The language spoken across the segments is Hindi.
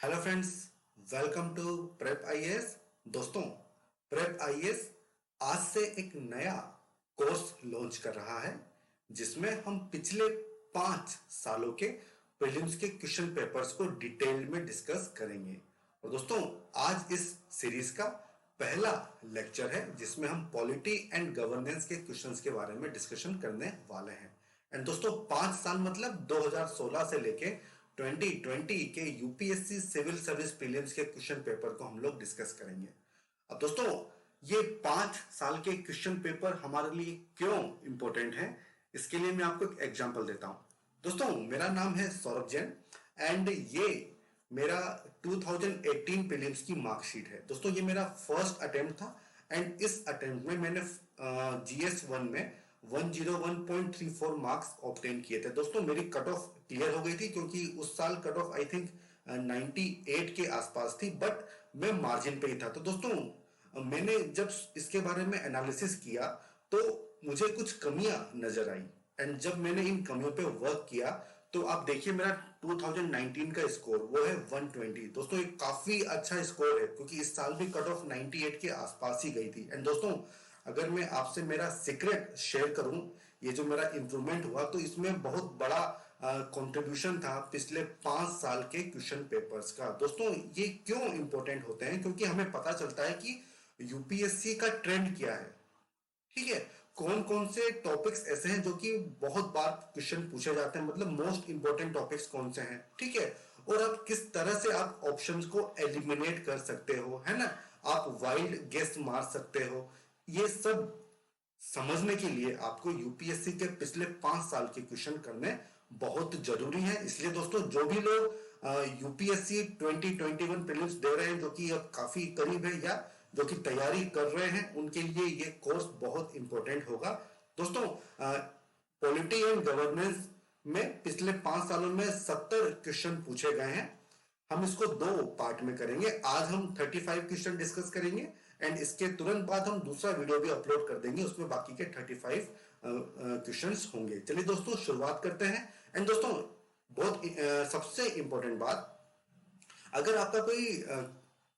Hello friends, welcome to prep IAS. दोस्तों, प्रेप आईएएस आज से एक नया कोर्स लॉन्च कर रहा है जिसमें हम पिछले 5 सालों के प्रीलिम्स के क्वेश्चन पेपर्स को डिटेल में डिस्कस करेंगे। और दोस्तों, आज इस सीरीज का पहला लेक्चर है जिसमें हम पॉलिटी एंड गवर्नेंस के क्वेश्चंस के बारे में डिस्कशन करने वाले हैं। एंड दोस्तों, 5 साल मतलब 2016 से लेके 2020 के यूपीएससी सिविल सर्विस प्रीलिम्स के क्वेश्चन पेपर को हम लोग डिस्कस करेंगे। अब दोस्तों, ये 5 साल के क्वेश्चन पेपर हमारे लिए क्यों इंपॉर्टेंट है, इसके लिए मैं आपको एक एग्जांपल देता हूं। दोस्तों, मेरा नाम है सौरभ जैन एंड ये मेरा 2018 प्रीलिम्स की मार्कशीट है। दोस्तों, ये मेरा फर्स्ट अटेम्प्ट था एंड इस अटेम्प्ट में मैंने GS1 में 101.34 मार्क्स ऑब्टेन किए थे। दोस्तों, मेरी कट ऑफ क्लियर हो गई थी क्योंकि उस साल कट ऑफ आई थिंक 98 के आसपास थी, बट मैं मार्जिन पे ही था। तो दोस्तों, मैंने जब इसके बारे में एनालिसिस किया तो मुझे कुछ कमियां नजर आई एंड जब मैंने इन कमियों पे वर्क किया तो आप देखिए मेरा 2019 का स्कोर वो है 120। दोस्तों, एक काफी अच्छा स्कोर है क्योंकि इस साल भी कट ऑफ 98 के आसपास ही गई थी। एंड दोस्तों, अगर मैं आपसे मेरा सीक्रेट शेयर करूं, ये जो मेरा इंप्रूवमेंट हुआ तो इसमें बहुत बड़ा कंट्रीब्यूशन था पिछले 5 साल के क्वेश्चन पेपर्स का। दोस्तों, ये क्यों इंपॉर्टेंट होते हैं? क्योंकि हमें पता चलता है कि यूपीएससी का ट्रेंड क्या है। ठीक है, कौन कौन से टॉपिक्स ऐसे हैं जो कि बहुत बार क्वेश्चन पूछे जाते हैं, मतलब मोस्ट इंपॉर्टेंट टॉपिक्स कौन से हैं। ठीक है, और आप किस तरह से आप ऑप्शंस को एलिमिनेट कर सकते हो, है ना, आप वाइल्ड गेस मार सकते हो। ये सब समझने के लिए आपको यूपीएससी के पिछले 5 साल के क्वेश्चन करने बहुत जरूरी है। इसलिए दोस्तों, जो भी लोग यूपीएससी 2021 प्रीलिम्स दे रहे हैं, जो कि अब काफी करीब है या जो कि तैयारी कर रहे हैं, उनके लिए ये कोर्स बहुत इंपॉर्टेंट होगा। दोस्तों, पॉलिटी एंड गवर्नेंस में पिछले 5 सालों में 70 क्वेश्चन पूछे गए हैं। हम इसको 2 पार्ट में करेंगे। आज हम 35 क्वेश्चन डिस्कस करेंगे एंड इसके तुरंत बाद हम दूसरा वीडियो भी अपलोड कर देंगे, उसमें बाकी के 35 क्वेश्चंस होंगे। चलिए दोस्तों, शुरुआत करते हैं। एंड दोस्तों, बहुत सबसे इंपॉर्टेंट बात, अगर आपका कोई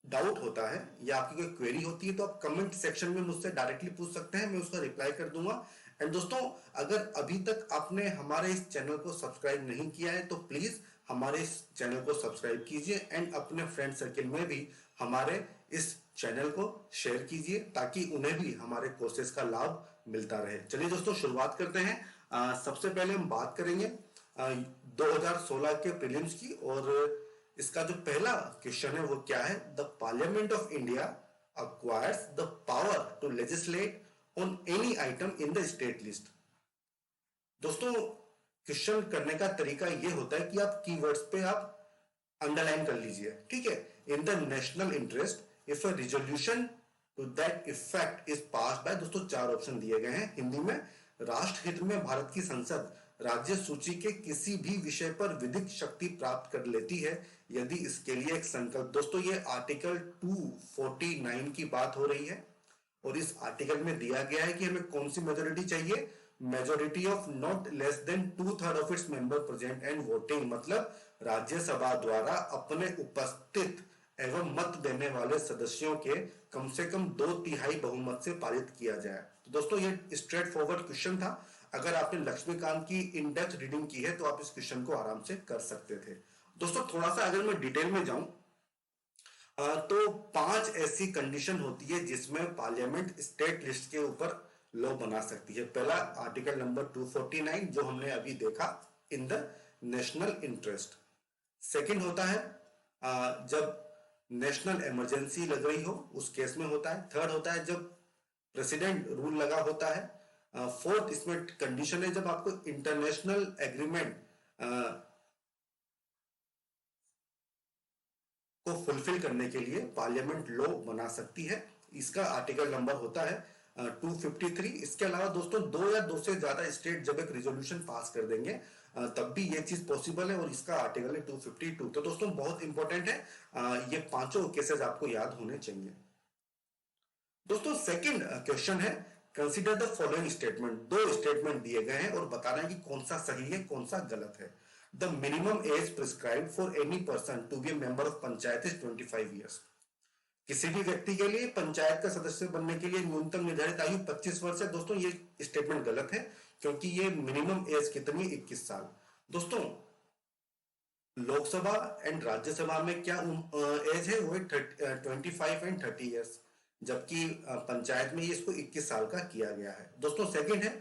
डाउट होता है या आपकी कोई क्वेरी होती है तो आप कमेंट सेक्शन में मुझसे डायरेक्टली पूछ सकते हैं, मैं उसका रिप्लाई कर दूंगा। एंड दोस्तों, अगर अभी तक आपने हमारे इस चैनल को सब्सक्राइब नहीं किया है तो प्लीज हमारे इस चैनल को सब्सक्राइब कीजिए एंड अपने फ्रेंड सर्किल में भी हमारे इस चैनल को शेयर कीजिए ताकि उन्हें भी हमारे कोर्सेज का लाभ मिलता रहे। चलिए दोस्तों, शुरुआत करते हैं। सबसे पहले हम बात करेंगे 2016 के प्रीलिम्स की, और इसका जो पहला क्वेश्चन है वो क्या है? The parliament of India acquires the power to legislate on any item in the state list। दोस्तों, क्वेश्चन करने का तरीका ये होता है कि आप कीवर्ड्स पे आप अंडरलाइन कर लीजिए। ठीक है, in the national interest if a resolution to that effect is pass by. दोस्तों, 4 ऑप्शन दिए गए हैं हिंदी में। राष्ट्र हित में भारत की संसद राज्य सूची के किसी भी विषय पर विधिक शक्ति प्राप्त कर लेती है यदि इसके लिए एक संकल्प। दोस्तों, ये आर्टिकल 249 की बात हो रही है और इस आर्टिकल में दिया गया है कि हमें कौन सी मेजोरिटी चाहिए? Majority of not less than 2/3 of its member present and voting, मतलब राज्यसभा द्वारा अपने उपस्थित एवं मत देने वाले सदस्यों के कम से कम 2/3 बहुमत से पारित किया जाए। तो दोस्तों, ये स्ट्रेट फॉरवर्ड क्वेश्चन था। अगर आपने लक्ष्मीकांत की इन डेप्थ रीडिंग की है तो आप इस क्वेश्चन को आराम से कर सकते थे। दोस्तों, थोड़ा सा अगर मैं डिटेल में जाऊं तो 5 ऐसी कंडीशन होती है जिसमें पार्लियामेंट स्टेट लिस्ट के ऊपर लॉ बना सकती है। पहला आर्टिकल नंबर 249 जो हमने अभी देखा, इन द नेशनल इंटरेस्ट। सेकंड होता है जब नेशनल इमरजेंसी लग रही हो उस केस में होता है। थर्ड होता है जब प्रेसिडेंट रूल लगा होता है। फोर्थ इसमें कंडीशन है जब आपको इंटरनेशनल एग्रीमेंट को फुलफिल करने के लिए पार्लियामेंट लॉ बना सकती है। इसका आर्टिकल नंबर होता है 253। इसके अलावा दोस्तों, 2 या 2 से ज्यादा स्टेट जब एक रिजोल्यूशन पास कर देंगे तब भी ये चीज पॉसिबल है और इसका आर्टिकल है 252। तो दोस्तों, बहुत इंपॉर्टेंट है, ये पांचों केसेस आपको याद होने चाहिए। दोस्तों, सेकंड क्वेश्चन है consider the following statement. 2 statement दिए गए हैं और बताना है कि कौन सा सही है कौन सा गलत है। The minimum age prescribed for any person to be a member of panchayat is 25 years. किसी भी व्यक्ति के लिए पंचायत का सदस्य बनने के लिए न्यूनतम निर्धारित आयु 25 वर्ष है। दोस्तों ये स्टेटमेंट गलत है, क्योंकि ये मिनिमम एज कितनी है, 21 साल। दोस्तों लोकसभा एंड राज्यसभा में क्या एज है, वो 25 एंड 30 ईयर्स, जबकि पंचायत में इसको 21 साल का किया गया है। दोस्तों सेकंड है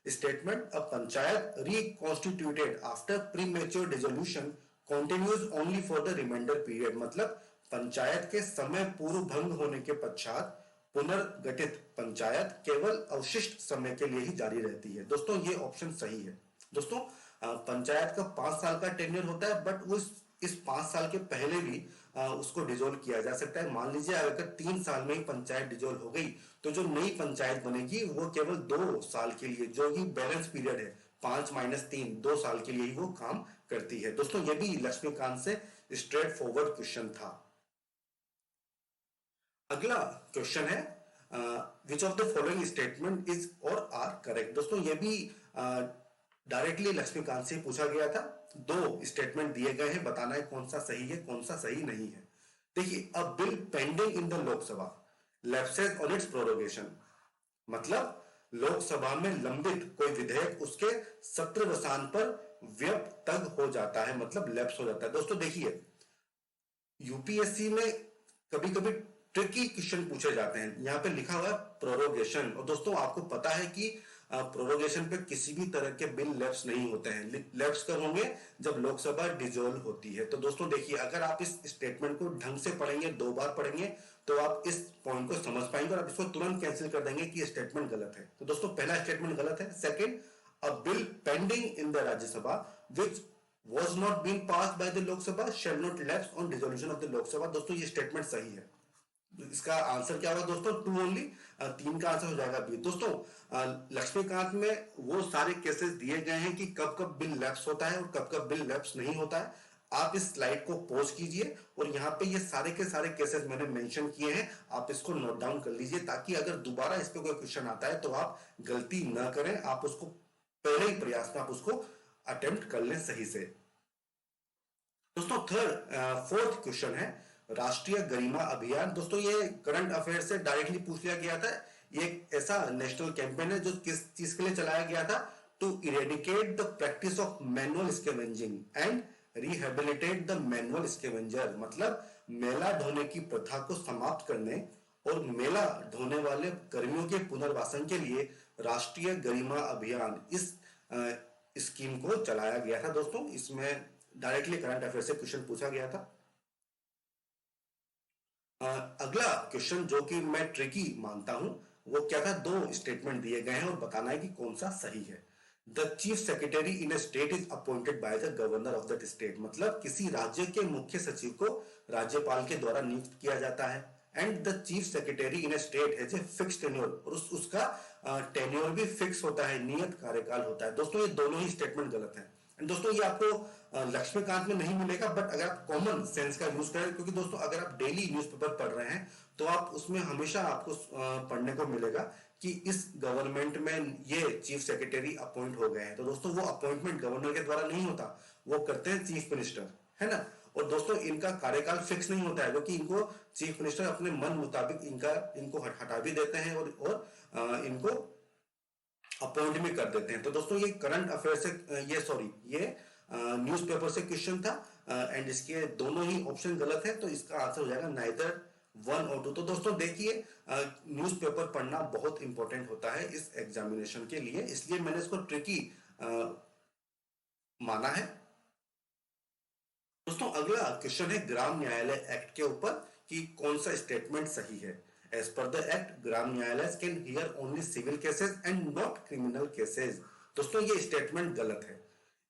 statement, a panchayat reconstituted after premature dissolution continues only for the remainder period. मतलब पंचायत के समय पूर्व भंग होने के पश्चात पुनर्गठित पंचायत केवल अवशिष्ट समय के लिए ही जारी रहती है। दोस्तों ये ऑप्शन सही है। दोस्तों पंचायत का 5 साल का टेन्योर होता है, बट वो इस 5 साल के पहले भी उसको डिजोल्व किया जा सकता है। मान लीजिए अगर 3 साल में ही पंचायत डिजोल्व हो गई, तो जो नई पंचायत बनेगी वो केवल 2 साल के लिए, जो कि बैलेंस पीरियड है 5 - 3, 2 साल के लिए ही वो काम करती है। दोस्तों ये भी लक्ष्मीकांत से स्ट्रेट फॉरवर्ड क्वेश्चन था। अगला क्वेश्चन है which of the following statement is और आर करेक्ट। दोस्तों ये भी डायरेक्टली लक्ष्मीकांत से पूछा गया था। 2 स्टेटमेंट दिए गए हैं, बताना है कौन सा सही है कौन सा सही नहीं है। देखिए, अ bill pending in the Lok Sabha lapses on it's prorogation. मतलब लोकसभा में लंबित कोई विधेयक उसके सत्रवसान पर व्यपतग हो जाता है, मतलब लैप्स हो जाता है। दोस्तों देखिए, यूपीएससी में कभी कभी ट्रिकी क्वेश्चन पूछे जाते हैं। यहाँ पे लिखा हुआ है प्रोरोगेशन, और दोस्तों आपको पता है कि प्रोरोगेशन पे किसी भी तरह के बिल लैप्स नहीं होते हैं। लैप्स कब होंगे, जब लोकसभा डिसॉल्व होती है। तो दोस्तों देखिए, अगर आप इस स्टेटमेंट को ढंग से पढ़ेंगे, 2 बार पढ़ेंगे, तो आप इस पॉइंट को समझ पाएंगे और आप इसको तुरंत कैंसिल कर देंगे कि स्टेटमेंट गलत है। तो दोस्तों पहला स्टेटमेंट गलत है। Second, a bill pending in the Rajya Sabha which was not being passed by the Lok Sabha shall not lapse on dissolution of the Lok Sabha। दोस्तों ये स्टेटमेंट सही है। इसका आंसर क्या होगा दोस्तों, 2 ओनली, 3 का आंसर हो जाएगा बी। दोस्तों लक्ष्मीकांत में वो सारे केसेस दिए गए हैं कि कब कब बिल लैप्स होता है और कब कब बिल लैप्स नहीं होता है। आप इस स्लाइड को पॉज कीजिए और यहाँ पे ये सारे के सारे केसेस मैंने मेंशन किए हैं, आप इसको नोट डाउन कर लीजिए, ताकि अगर दोबारा इस पे कोई क्वेश्चन आता है तो आप गलती ना करें, आप उसको पहले ही प्रयास में आप उसको अटेम्प्ट कर लें सही से। दोस्तों फोर्थ क्वेश्चन है राष्ट्रीय गरिमा अभियान। दोस्तों ये करंट अफेयर से डायरेक्टली पूछ लिया गया था। ये एक ऐसा नेशनल कैंपेन है जो किस चीज के लिए चलाया गया था, to eradicate the practice of manual scavenging and rehabilitate the manual scavenger. मतलब मेला ढोने की प्रथा को समाप्त करने और मेला ढोने वाले कर्मियों के पुनर्वासन के लिए राष्ट्रीय गरिमा अभियान इस स्कीम को चलाया गया था। दोस्तों इसमें डायरेक्टली करंट अफेयर से क्वेश्चन पूछा गया था। अगला क्वेश्चन जो कि मैं ट्रिकी मानता हूं, वो क्या था, 2 स्टेटमेंट दिए गए हैं और बताना है कि कौन सा सही है। The chief secretary in a state is appointed by the governor of that state. मतलब किसी राज्य के मुख्य सचिव को राज्यपाल के द्वारा नियुक्त किया जाता है। And the chief secretary in a state has a fixed tenure, और उसका टेन्योर भी फिक्स होता है, नियत कार्यकाल होता है। दोस्तों ये दोनों ही स्टेटमेंट गलत है। दोस्तों ये आपको लक्ष्मीकांत में नहीं मिलेगा, बट अगर आप कॉमन सेंस का यूज करें, क्योंकि दोस्तों अगर आप डेली न्यूज़पेपर पढ़ रहे हैं तो आप उसमें हमेशा आपको पढ़ने को मिलेगा कि इस गवर्नमेंट में ये चीफ सेक्रेटरी अपॉइंट हो गए हैं। तो दोस्तों वो अपॉइंटमेंट गवर्नर के द्वारा नहीं होता, वो करते हैं चीफ मिनिस्टर, है ना। और दोस्तों इनका कार्यकाल फिक्स नहीं होता है, क्योंकि इनको चीफ मिनिस्टर अपने मन मुताबिक इनको हटा भी देते हैं और इनको अपॉइंट भी कर देते हैं। तो दोस्तों ये करंट अफेयर से ये न्यूज़पेपर से क्वेश्चन था, एंड इसके दोनों ही ऑप्शन गलत है, तो इसका आंसर हो जाएगा नाइदर 1 और 2। तो दोस्तों देखिए, न्यूज़पेपर पढ़ना बहुत इंपॉर्टेंट होता है इस एग्जामिनेशन के लिए, इसलिए मैंने इसको ट्रिकी माना है। दोस्तों अगला क्वेश्चन है ग्राम न्यायालय एक्ट के ऊपर कि कौन सा स्टेटमेंट सही है। As per the act, ग्राम न्यायालय can hear only civil cases and not criminal cases। दोस्तों ये स्टेटमेंट गलत है।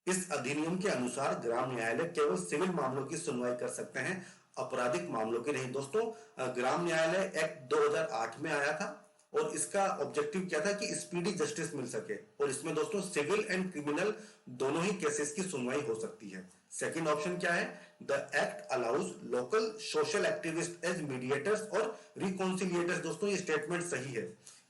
इस अधिनियम के अनुसार ग्राम न्यायालय केवल सिविल मामलों की सुनवाई कर सकते हैं, आपराधिक मामलों की नहीं। दोस्तों ग्राम न्यायालय एक्ट 2008 में आया था और इसका ऑब्जेक्टिव क्या था कि स्पीडी जस्टिस मिल सके, और इसमें दोस्तों सिविल एंड क्रिमिनल दोनों ही केसेस की सुनवाई हो सकती है। सेकंड ऑप्शन क्या है? The act allows local social activist as mediators और रिकॉन्सिलिएटर्स। दोस्तों ये स्टेटमेंट सही है।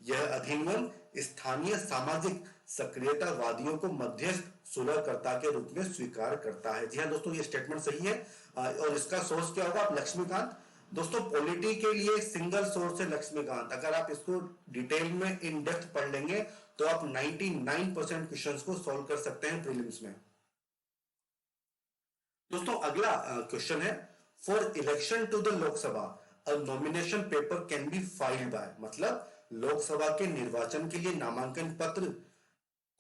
यह अधिनियम स्थानीय सामाजिक सक्रियतावादियों को मध्यस्थ सुलहकर्ता के रूप में स्वीकार करता है। जी हाँ दोस्तों, ये स्टेटमेंट सही है। और इसका सोर्स क्या होगा? आप लक्ष्मीकांत। दोस्तों पॉलिटी के लिए सिंगल सोर्स है लक्ष्मीकांत। अगर आप इसको डिटेल में इन डेप्थ पढ़ लेंगे तो आप 99% क्वेश्चंस को सॉल्व कर सकते हैं प्रीलिम्स में। दोस्तों अगला क्वेश्चन है, for election to the Lok Sabha a nomination paper can be filed by. मतलब लोकसभा के निर्वाचन के लिए नामांकन पत्र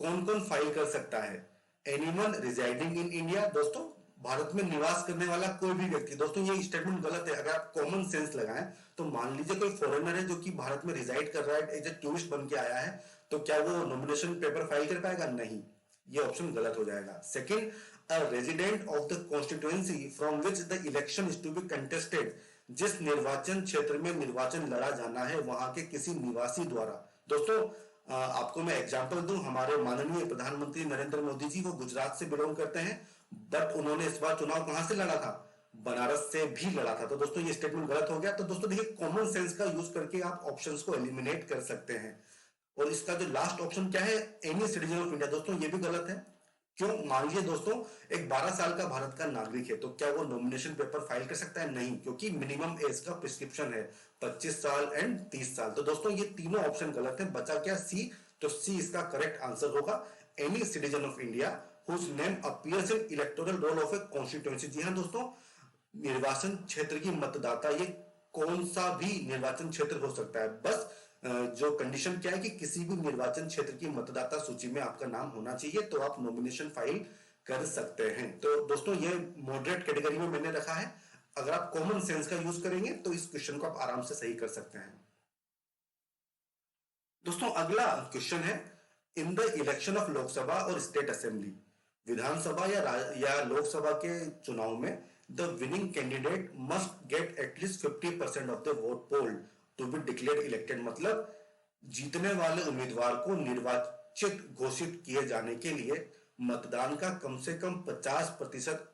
कौन कौन फाइल कर सकता है? Anyone residing in India. दोस्तों भारत में निवास करने वाला कोई भी व्यक्ति। दोस्तों ये स्टेटमेंट गलत है। अगर आप कॉमन सेंस लगाएं तो मान लीजिए कोई फॉरेनर है जो कि भारत में रिजाइड कर रहा है, एज ए टूरिस्ट बन के आया है, तो क्या वो नॉमिनेशन पेपर फाइल कर पाएगा? नहीं, ये ऑप्शन गलत हो जाएगा। Second, a resident of the constituency from which the election is to be contested. जिस निर्वाचन क्षेत्र में निर्वाचन लड़ा जाना है वहां के किसी निवासी द्वारा। दोस्तों आपको मैं एग्जांपल दूं, हमारे माननीय प्रधानमंत्री नरेंद्र मोदी जी वो गुजरात से बिलोंग करते हैं, बट उन्होंने इस बार चुनाव कहां से लड़ा था? बनारस से भी लड़ा था। तो दोस्तों ये स्टेटमेंट गलत हो गया। तो दोस्तों देखिए, कॉमन सेंस का यूज करके आप ऑप्शंस को एलिमिनेट कर सकते हैं। और इसका जो लास्ट ऑप्शन क्या है? Any citizen of India. दोस्तों ये भी गलत है। क्यों? मान लीजिए दोस्तों एक 12 साल का भारत का नागरिक है, तो क्या वो नॉमिनेशन पेपर फाइल कर सकता है? नहीं, क्योंकि मिनिमम एज का प्रिस्क्रिप्शन है 25 साल एंड 30 साल। तो दोस्तों ये तीनों ऑप्शन गलत है। बचा क्या? सी। तो सी इसका करेक्ट आंसर होगा। Any citizen of India whose name appears in electoral roll of a constituency। जी हाँ दोस्तों, निर्वाचन क्षेत्र की मतदाता, ये कौन सा भी निर्वाचन क्षेत्र हो सकता है। बस जो कंडीशन क्या है कि किसी भी निर्वाचन क्षेत्र की मतदाता सूची में आपका नाम होना चाहिए, तो आप नॉमिनेशन फाइल कर सकते हैं। तो दोस्तों ये मॉडरेट कैटेगरी में मैंने रखा है। अगर आप कॉमन सेंस का यूज करेंगे तो इस क्वेश्चन को आप आराम से सही कर सकते हैं। दोस्तों अगला क्वेश्चन है, in the election of Lok Sabha और स्टेट असेंबली, विधानसभा या लोकसभा के चुनाव में the winning candidate must get at least 50% of the vote poll to be declared elected. मतलब जीतने वाले उम्मीदवार को निर्वाचित घोषित किए जाने के लिए मतदान का कम से कम 50%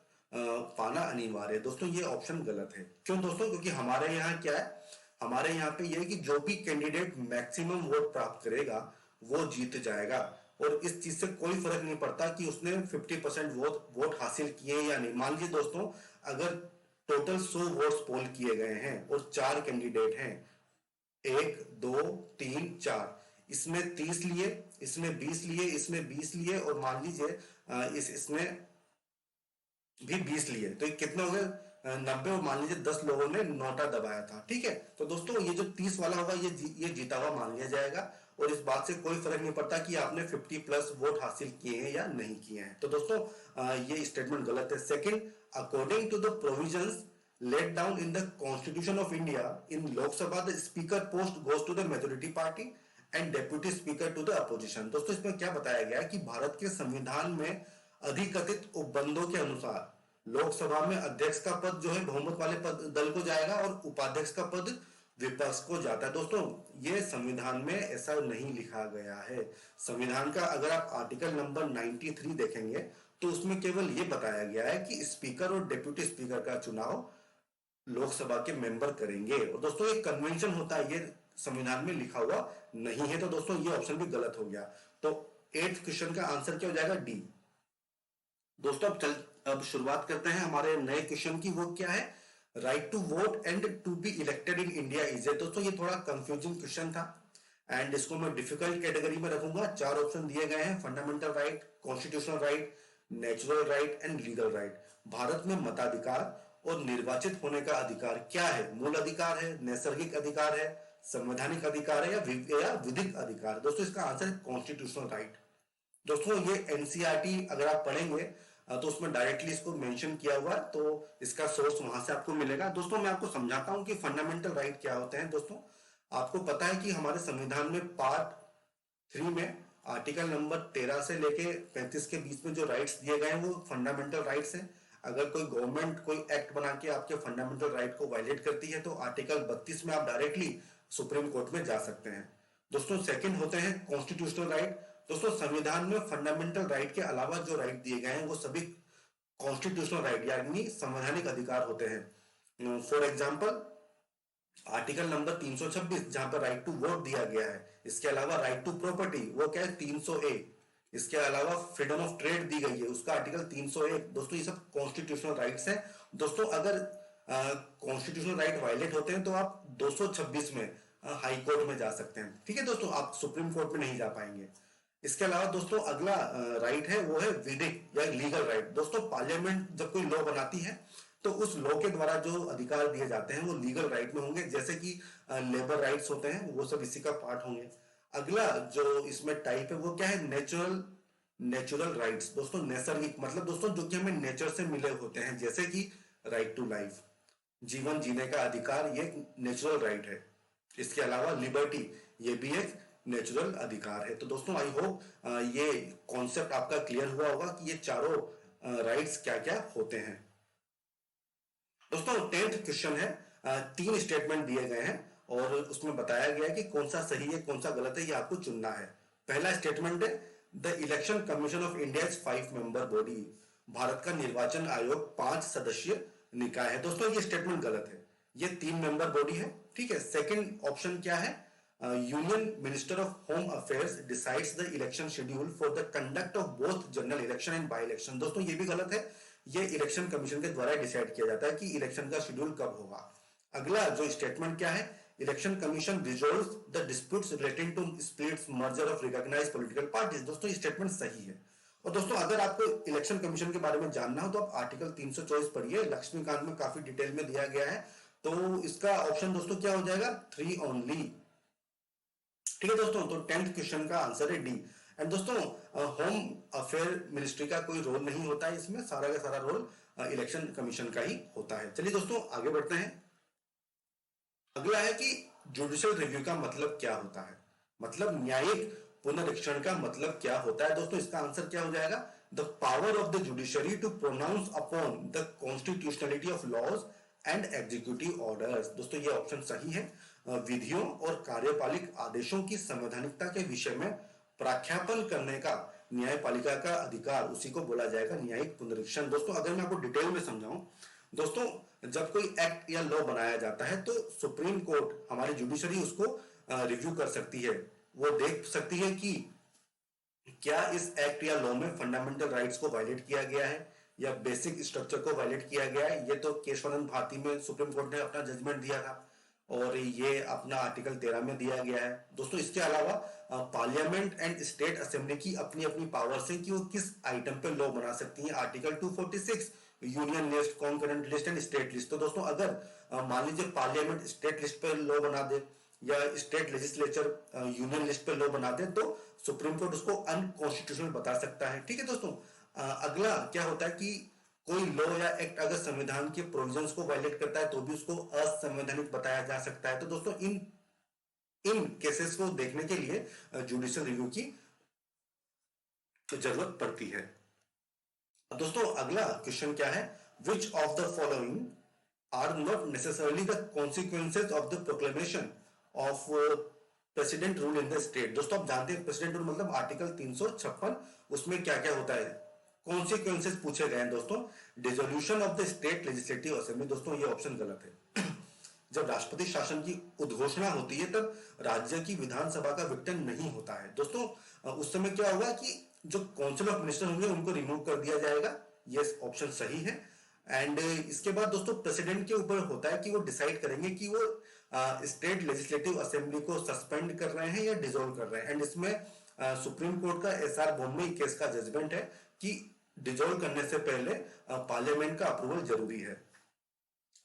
पाना अनिवार्य है। दोस्तों ये ऑप्शन गलत है। क्यों दोस्तों? क्योंकि हमारे यहाँ क्या है, हमारे यहाँ पे यह है कि जो भी कैंडिडेट मैक्सिमम वोट प्राप्त करेगा वो जीत जाएगा, और इस चीज से कोई फर्क नहीं पड़ता कि उसने 50% वोट हासिल किए या नहीं। मान लीजिए दोस्तों अगर टोटल 100 वोट्स पोल किए गए हैं और 4 कैंडिडेट हैं, 1 2 3 4, इसमें 30 लिए, इसमें 20 लिए, इसमें 20 लिए, और मान लीजिए इसमें भी 20 लिए, तो ये कितने हो गए? 90। और मान लीजिए 10 लोगों ने नोटा दबाया था। ठीक है, तो दोस्तों ये जो 30 वाला होगा ये जीता हुआ मान लिया जाएगा, और इस बात से कोई फर्क नहीं पड़ता कि आपने 50+ वोट हासिल किए हैं या नहीं किए हैं। तो दोस्तों ये स्टेटमेंट गलत है। Second, according to the provisions laid down in the Constitution of India, in Lok Sabha the speaker post goes to the majority party and deputy speaker to the opposition। दोस्तों इसमें क्या बताया गया है कि भारत के संविधान में अधिकथित उपबंधों के अनुसार लोकसभा में अध्यक्ष का पद जो है बहुमत वाले पद दल को जाएगा और उपाध्यक्ष का पद विपक्ष को जाता है। दोस्तों ये संविधान में ऐसा नहीं लिखा गया है। संविधान का अगर आप आर्टिकल नंबर 93 देखेंगे तो उसमें केवल ये बताया गया है कि स्पीकर और डिप्यूटी स्पीकर का चुनाव लोकसभा के मेंबर करेंगे, और दोस्तों ये कन्वेंशन होता है, ये संविधान में लिखा हुआ नहीं है। तो दोस्तों ये ऑप्शन भी गलत हो गया। तो 8th क्वेश्चन का आंसर क्या हो जाएगा? डी। दोस्तों अब शुरुआत करते हैं हमारे नए क्वेश्चन की। वो क्या है? Right to vote and to be elected in India is. दोस्तों ये थोड़ा कंफ्यूजिंग क्वेश्चन था एंड इसको मैं डिफिकल्ट कैटेगरी में रखूंगा। 4 ऑप्शन दिए गए हैं, fundamental right, constitutional right, natural right and legal right. Bharat में मताधिकार और निर्वाचित होने का अधिकार क्या है? मूल अधिकार है, नैसर्गिक अधिकार है, संवैधानिक अधिकार है या विधिक अधिकार? दोस्तों इसका आंसर है कॉन्स्टिट्यूशनल राइट। दोस्तों ये एनसीईआरटी अगर आप पढ़ेंगे तो उसमें डायरेक्टली इसको मेंशन किया हुआ है, तो इसका सोर्स वहां से आपको मिलेगा। दोस्तों मैं आपको समझाता हूं कि फंडामेंटल राइट क्या होते हैं। दोस्तों आपको पता है कि हमारे संविधान में पार्ट 3 में आर्टिकल नंबर 13 से लेके 35 के बीच में जो राइट्स दिए गए हैं वो फंडामेंटल राइट्स हैं। अगर कोई गवर्नमेंट कोई एक्ट बना के आपके फंडामेंटल राइट को वायलेट करती है तो आर्टिकल 32 में आप डायरेक्टली सुप्रीम कोर्ट में जा सकते हैं। दोस्तों सेकंड होते हैं कॉन्स्टिट्यूशनल राइट। दोस्तों संविधान में फंडामेंटल राइट के अलावा जो राइट दिए गए हैं वो सभी कॉन्स्टिट्यूशनल राइट यानी संवैधानिक अधिकार होते हैं। फॉर एग्जाम्पल आर्टिकल नंबर 326 जहां पर राइट टू वोट दिया गया है। इसके अलावा राइट टू प्रॉपर्टी वो क्या है 300A। इसके अलावा फ्रीडम ऑफ ट्रेड दी गई है उसका आर्टिकल 301। दोस्तों ये सब कॉन्स्टिट्यूशनल राइट्स हैं। दोस्तों अगर कॉन्स्टिट्यूशनल राइट वायलेट होते हैं तो आप 226 में हाई कोर्ट में जा सकते हैं। ठीक है दोस्तों, आप सुप्रीम कोर्ट में नहीं जा पाएंगे। इसके अलावा दोस्तों अगला राइट है वो है विधिक या लीगल राइट। दोस्तों पार्लियामेंट जब कोई लॉ बनाती है तो उस लॉ के द्वारा जो अधिकार दिए जाते हैं वो लीगल राइट में होंगे, जैसे कि लेबर राइट्स होते हैं वो सब इसी का पार्ट होंगे। अगला जो इसमें टाइप है वो क्या है नेचुरल राइट्स। दोस्तों नैसर्गिक मतलब दोस्तों जो कि हमें नेचर से मिले होते हैं, जैसे कि राइट टू लाइफ, जीवन जीने का अधिकार, ये नेचुरल राइट है। इसके अलावा लिबर्टी ये भी एक नेचुरल अधिकार है। तो दोस्तों आई होप ये कॉन्सेप्ट आपका क्लियर हुआ होगा कि ये चारों राइट्स क्या क्या होते हैं। दोस्तों 10th क्वेश्चन है, 3 स्टेटमेंट दिए गए हैं और उसमें बताया गया है कि कौन सा सही है कौन सा गलत है, ये आपको चुनना है। पहला स्टेटमेंट है the election commission of India is 5 member body. Bharat का निर्वाचन आयोग 5 सदस्यीय निकाय है। दोस्तों ये स्टेटमेंट गलत है, ये 3 मेंबर बॉडी है। ठीक है, सेकंड ऑप्शन क्या है, union minister of home affairs decides the election schedule for the conduct of both general election and by election. दोस्तों ये भी गलत है, ये इलेक्शन कमीशन के द्वारा डिसाइड किया जाता है कि इलेक्शन का शेड्यूल कब होगा। अगला जो स्टेटमेंट क्या है, election commission resolves the disputes relating to splits merger of recognized political parties. दोस्तों ये स्टेटमेंट सही है। और दोस्तों अगर आपको इलेक्शन कमीशन के बारे में जानना हो तो आप आर्टिकल 324 पढ़िए, लक्ष्मीकांत में काफी डिटेल में दिया गया है। तो इसका ऑप्शन दोस्तों क्या हो जाएगा 3 ओनली। ठीक है दोस्तों, तो 10th क्वेश्चन का आंसर है डी। एंड दोस्तों होम अफेयर मिनिस्ट्री का कोई रोल नहीं होता है इसमें, सारा का सारा रोल इलेक्शन कमीशन का ही होता है। चलिए दोस्तों आगे बढ़ते हैं। अगला है कि जुडिशियल रिव्यू का मतलब क्या होता है, मतलब न्यायिक पुनरीक्षण का मतलब क्या होता है। दोस्तों इसका आंसर क्या हो जाएगा, the power of the judiciary to pronounce upon the constitutionality of laws and executive orders. दोस्तों ये ऑप्शन सही है। विधियों और कार्यपालिक आदेशों की संवैधानिकता के विषय में प्राख्यापन करने का न्यायपालिका का अधिकार, उसी को बोला जाएगा न्यायिक पुनरीक्षण। दोस्तों अगर मैं आपको डिटेल में समझाऊं, दोस्तों जब कोई एक्ट या लॉ बनाया जाता है तो सुप्रीम कोर्ट हमारी जुडिशरी उसको रिव्यू कर सकती है। वो देख सकती है कि क्या इस एक्ट या लॉ में फंडामेंटल राइट्स को वायलेट किया गया है या बेसिक स्ट्रक्चर को वायलेट किया गया है। ये तो केशवानंद भारती में सुप्रीम कोर्ट ने अपना जजमेंट दिया था और ये अपना आर्टिकल 13 में दिया गया है। दोस्तों इसके अलावा पार्लियामेंट एंड स्टेट असेंबली की अपनी अपनी पावर्स है कि वो किस आइटम पे लॉ बना सकती हैं। Article 246 union list, concurrent list and state list. तो दोस्तों अगर मान लीजिए पार्लियामेंट स्टेट लिस्ट पे लॉ बना दे या स्टेट लेजिस्लेचर यूनियन लिस्ट पे लॉ बना दे तो सुप्रीम कोर्ट उसको अनकॉन्स्टिट्यूशनल बता सकता है। ठीक है दोस्तों, अगला क्या होता है कि कोई लॉ या एक्ट अगर संविधान के प्रोविजंस को वायलेट करता है तो भी उसको असंवैधानिक बताया जा सकता है। तो दोस्तों इन केसेस को देखने के लिए जुडिशियल रिव्यू की जरूरत पड़ती है। दोस्तों अगला क्वेश्चन क्या है, which of the following are not necessarily the consequences of the proclamation of president rule in the state. दोस्तों आप जानते हैं प्रेसिडेंट रूल मतलब आर्टिकल 356, उसमें क्या क्या होता है, कॉन्सिक्वेंसेज पूछे गए हैं। दोस्तों dissolution of the state legislative assembly. दोस्तों ये ऑप्शन गलत है। जब राष्ट्रपति शासन की उद्घोषणा होती है तब राज्य की विधानसभा का विघटन नहीं होता है। दोस्तों उस समय क्या होगा कि जो काउंसिल ऑफ मिनिस्टर होंगे उनको रिमूव कर दिया जाएगा, ये ऑप्शन सही है। एंड इसके बाद दोस्तों प्रेसिडेंट के ऊपर होता है कि वो डिसाइड करेंगे कि वो स्टेट लेजिस्लेटिव असेंबली को सस्पेंड कर रहे हैं या डिसॉल्व कर रहे हैं। एंड इसमें सुप्रीम कोर्ट का एसआर बोम्बे केस का जजमेंट है कि डिसॉल्व करने से पहले पार्लियामेंट का अप्रूवल जरूरी है।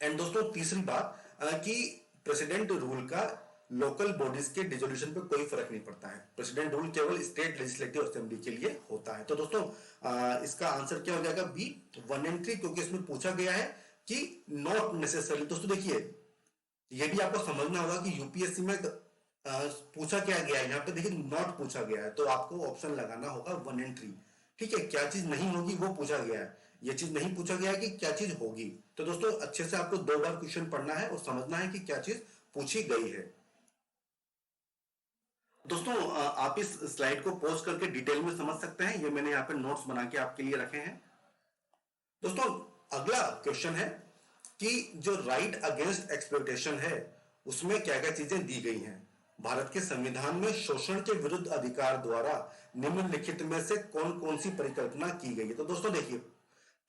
एंड दोस्तों तीसरी बात कि प्रेसिडेंट रूल का लोकल बॉडीज के डिसोल्यूशन पे कोई फर्क नहीं पड़ता है, प्रेसिडेंट रूल केवल स्टेट लेजिस्लेटिव असेंबली के लिए होता है। तो दोस्तों इसका आंसर क्या हो जाएगा बी 1 and 3, क्योंकि इसमें पूछा गया है कि नॉट नेसेसरी। दोस्तों देखिए ये भी आपको समझना होगा कि यूपीएससी में पूछा क्या गया है, यहाँ पे देखिए नॉट पूछा गया है तो आपको ऑप्शन लगाना होगा 1 and 3। ठीक है, क्या चीज नहीं होगी वो पूछा गया है, ये चीज नहीं पूछा गया है कि क्या चीज होगी। तो दोस्तों अच्छे से आपको 2 बार क्वेश्चन पढ़ना है और समझना है कि क्या चीज पूछी गई है। दोस्तों आप इस स्लाइड को पॉज करके डिटेल में समझ सकते हैं, ये मैंने यहाँ पे नोट्स बना के आपके लिए रखे हैं। दोस्तों अगला क्वेश्चन है कि जो राइट अगेंस्ट एक्सप्लॉयटेशन है उसमें क्या क्या चीजें दी गई हैं। भारत के संविधान में शोषण के विरुद्ध अधिकार द्वारा निम्नलिखित में से कौन कौन सी परिकल्पना की गई है। तो दोस्तों देखिए,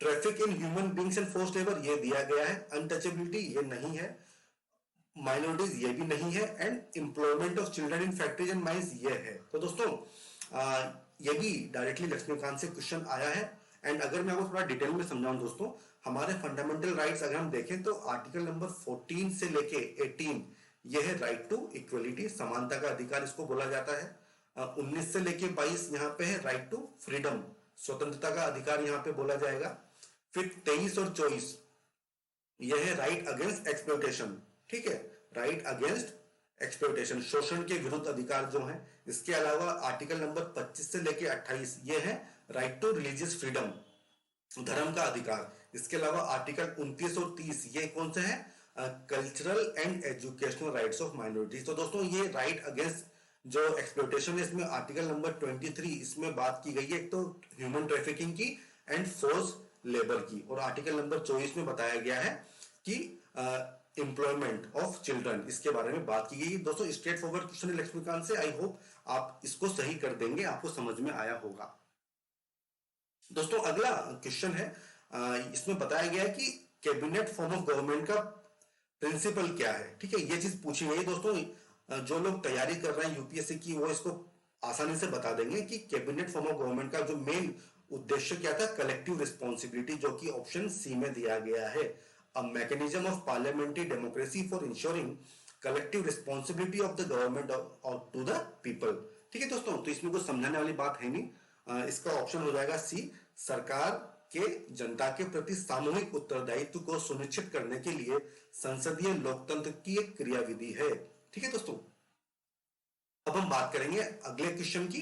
traffic in human beings and forced labour ये दिया गया है, अनटचेबिलिटी ये नहीं है, माइनॉरिटीज ये भी नहीं है, and employment of children in factories and mines ये है। तो दोस्तों ये भी डायरेक्टली लक्ष्मीकांत से क्वेश्चन आया है। एंड अगर मैं आपको थोड़ा डिटेल में समझाऊं दोस्तों, हमारे फंडामेंटल राइट्स अगर हम देखें तो आर्टिकल नंबर 14 से लेके 18 ये है राइट टू इक्वलिटी, समानता का अधिकार इसको बोला जाता है। 19 से लेके 22 यहाँ पे है राइट टू फ्रीडम, स्वतंत्रता का अधिकार यहाँ पे बोला जाएगा। फिर 23 और 24 यह है राइट अगेंस्ट एक्सप्लॉयटेशन, ठीक है, राइट अगेंस्ट एक्सप्लॉयटेशन, शोषण के विरुद्ध अधिकार जो है। इसके अलावा आर्टिकल नंबर 25 से लेके 28 ये है राइट टू रिलीजियस फ्रीडम, धर्म का अधिकार। इसके अलावा आर्टिकल 29 और 30 ये कौन से हैं, cultural and educational rights of minorities. तो दोस्तों ये राइट अगेंस्ट जो एक्सप्लॉयटेशन है इसमें आर्टिकल नंबर 23 इसमें बात की गई है, एक तो ह्यूमन ट्रैफिकिंग की एंड फोर्स लेबर की, और आर्टिकल नंबर 24 में बताया गया है कि एम्प्लॉयमेंट ऑफ चिल्ड्रन, इसके बारे में बात की गई। दोस्तों स्ट्रेट फॉरवर्ड क्वेश्चन है लक्ष्मीकांत से, आई होप आप इसको सही कर देंगे, आपको समझ में आया होगा। दोस्तों अगला क्वेश्चन है, इसमें बताया गया है कि कैबिनेट फॉर्म ऑफ गवर्नमेंट का प्रिंसिपल क्या है, ठीक है, ये चीज पूछी गई है। दोस्तों जो लोग तैयारी कर रहे हैं यूपीएससी की वो इसको आसानी से बता देंगे कि कैबिनेट फॉर्म ऑफ गवर्नमेंट का जो मेन उद्देश्य क्या था, कलेक्टिव रिस्पॉन्सिबिलिटी, जो कि ऑप्शन सी में दिया गया है, a mechanism of parliamentary democracy for ensuring collective responsibility of the government to the people. ठीक है दोस्तों, तो इसमें कुछ समझाने वाली बात है नहीं, इसका ऑप्शन हो जाएगा सी, सरकार के जनता के प्रति सामूहिक उत्तरदायित्व को सुनिश्चित करने के लिए संसदीय लोकतंत्र की एक क्रियाविधि है। ठीक है दोस्तों, अब हम बात करेंगे अगले क्वेश्चन की,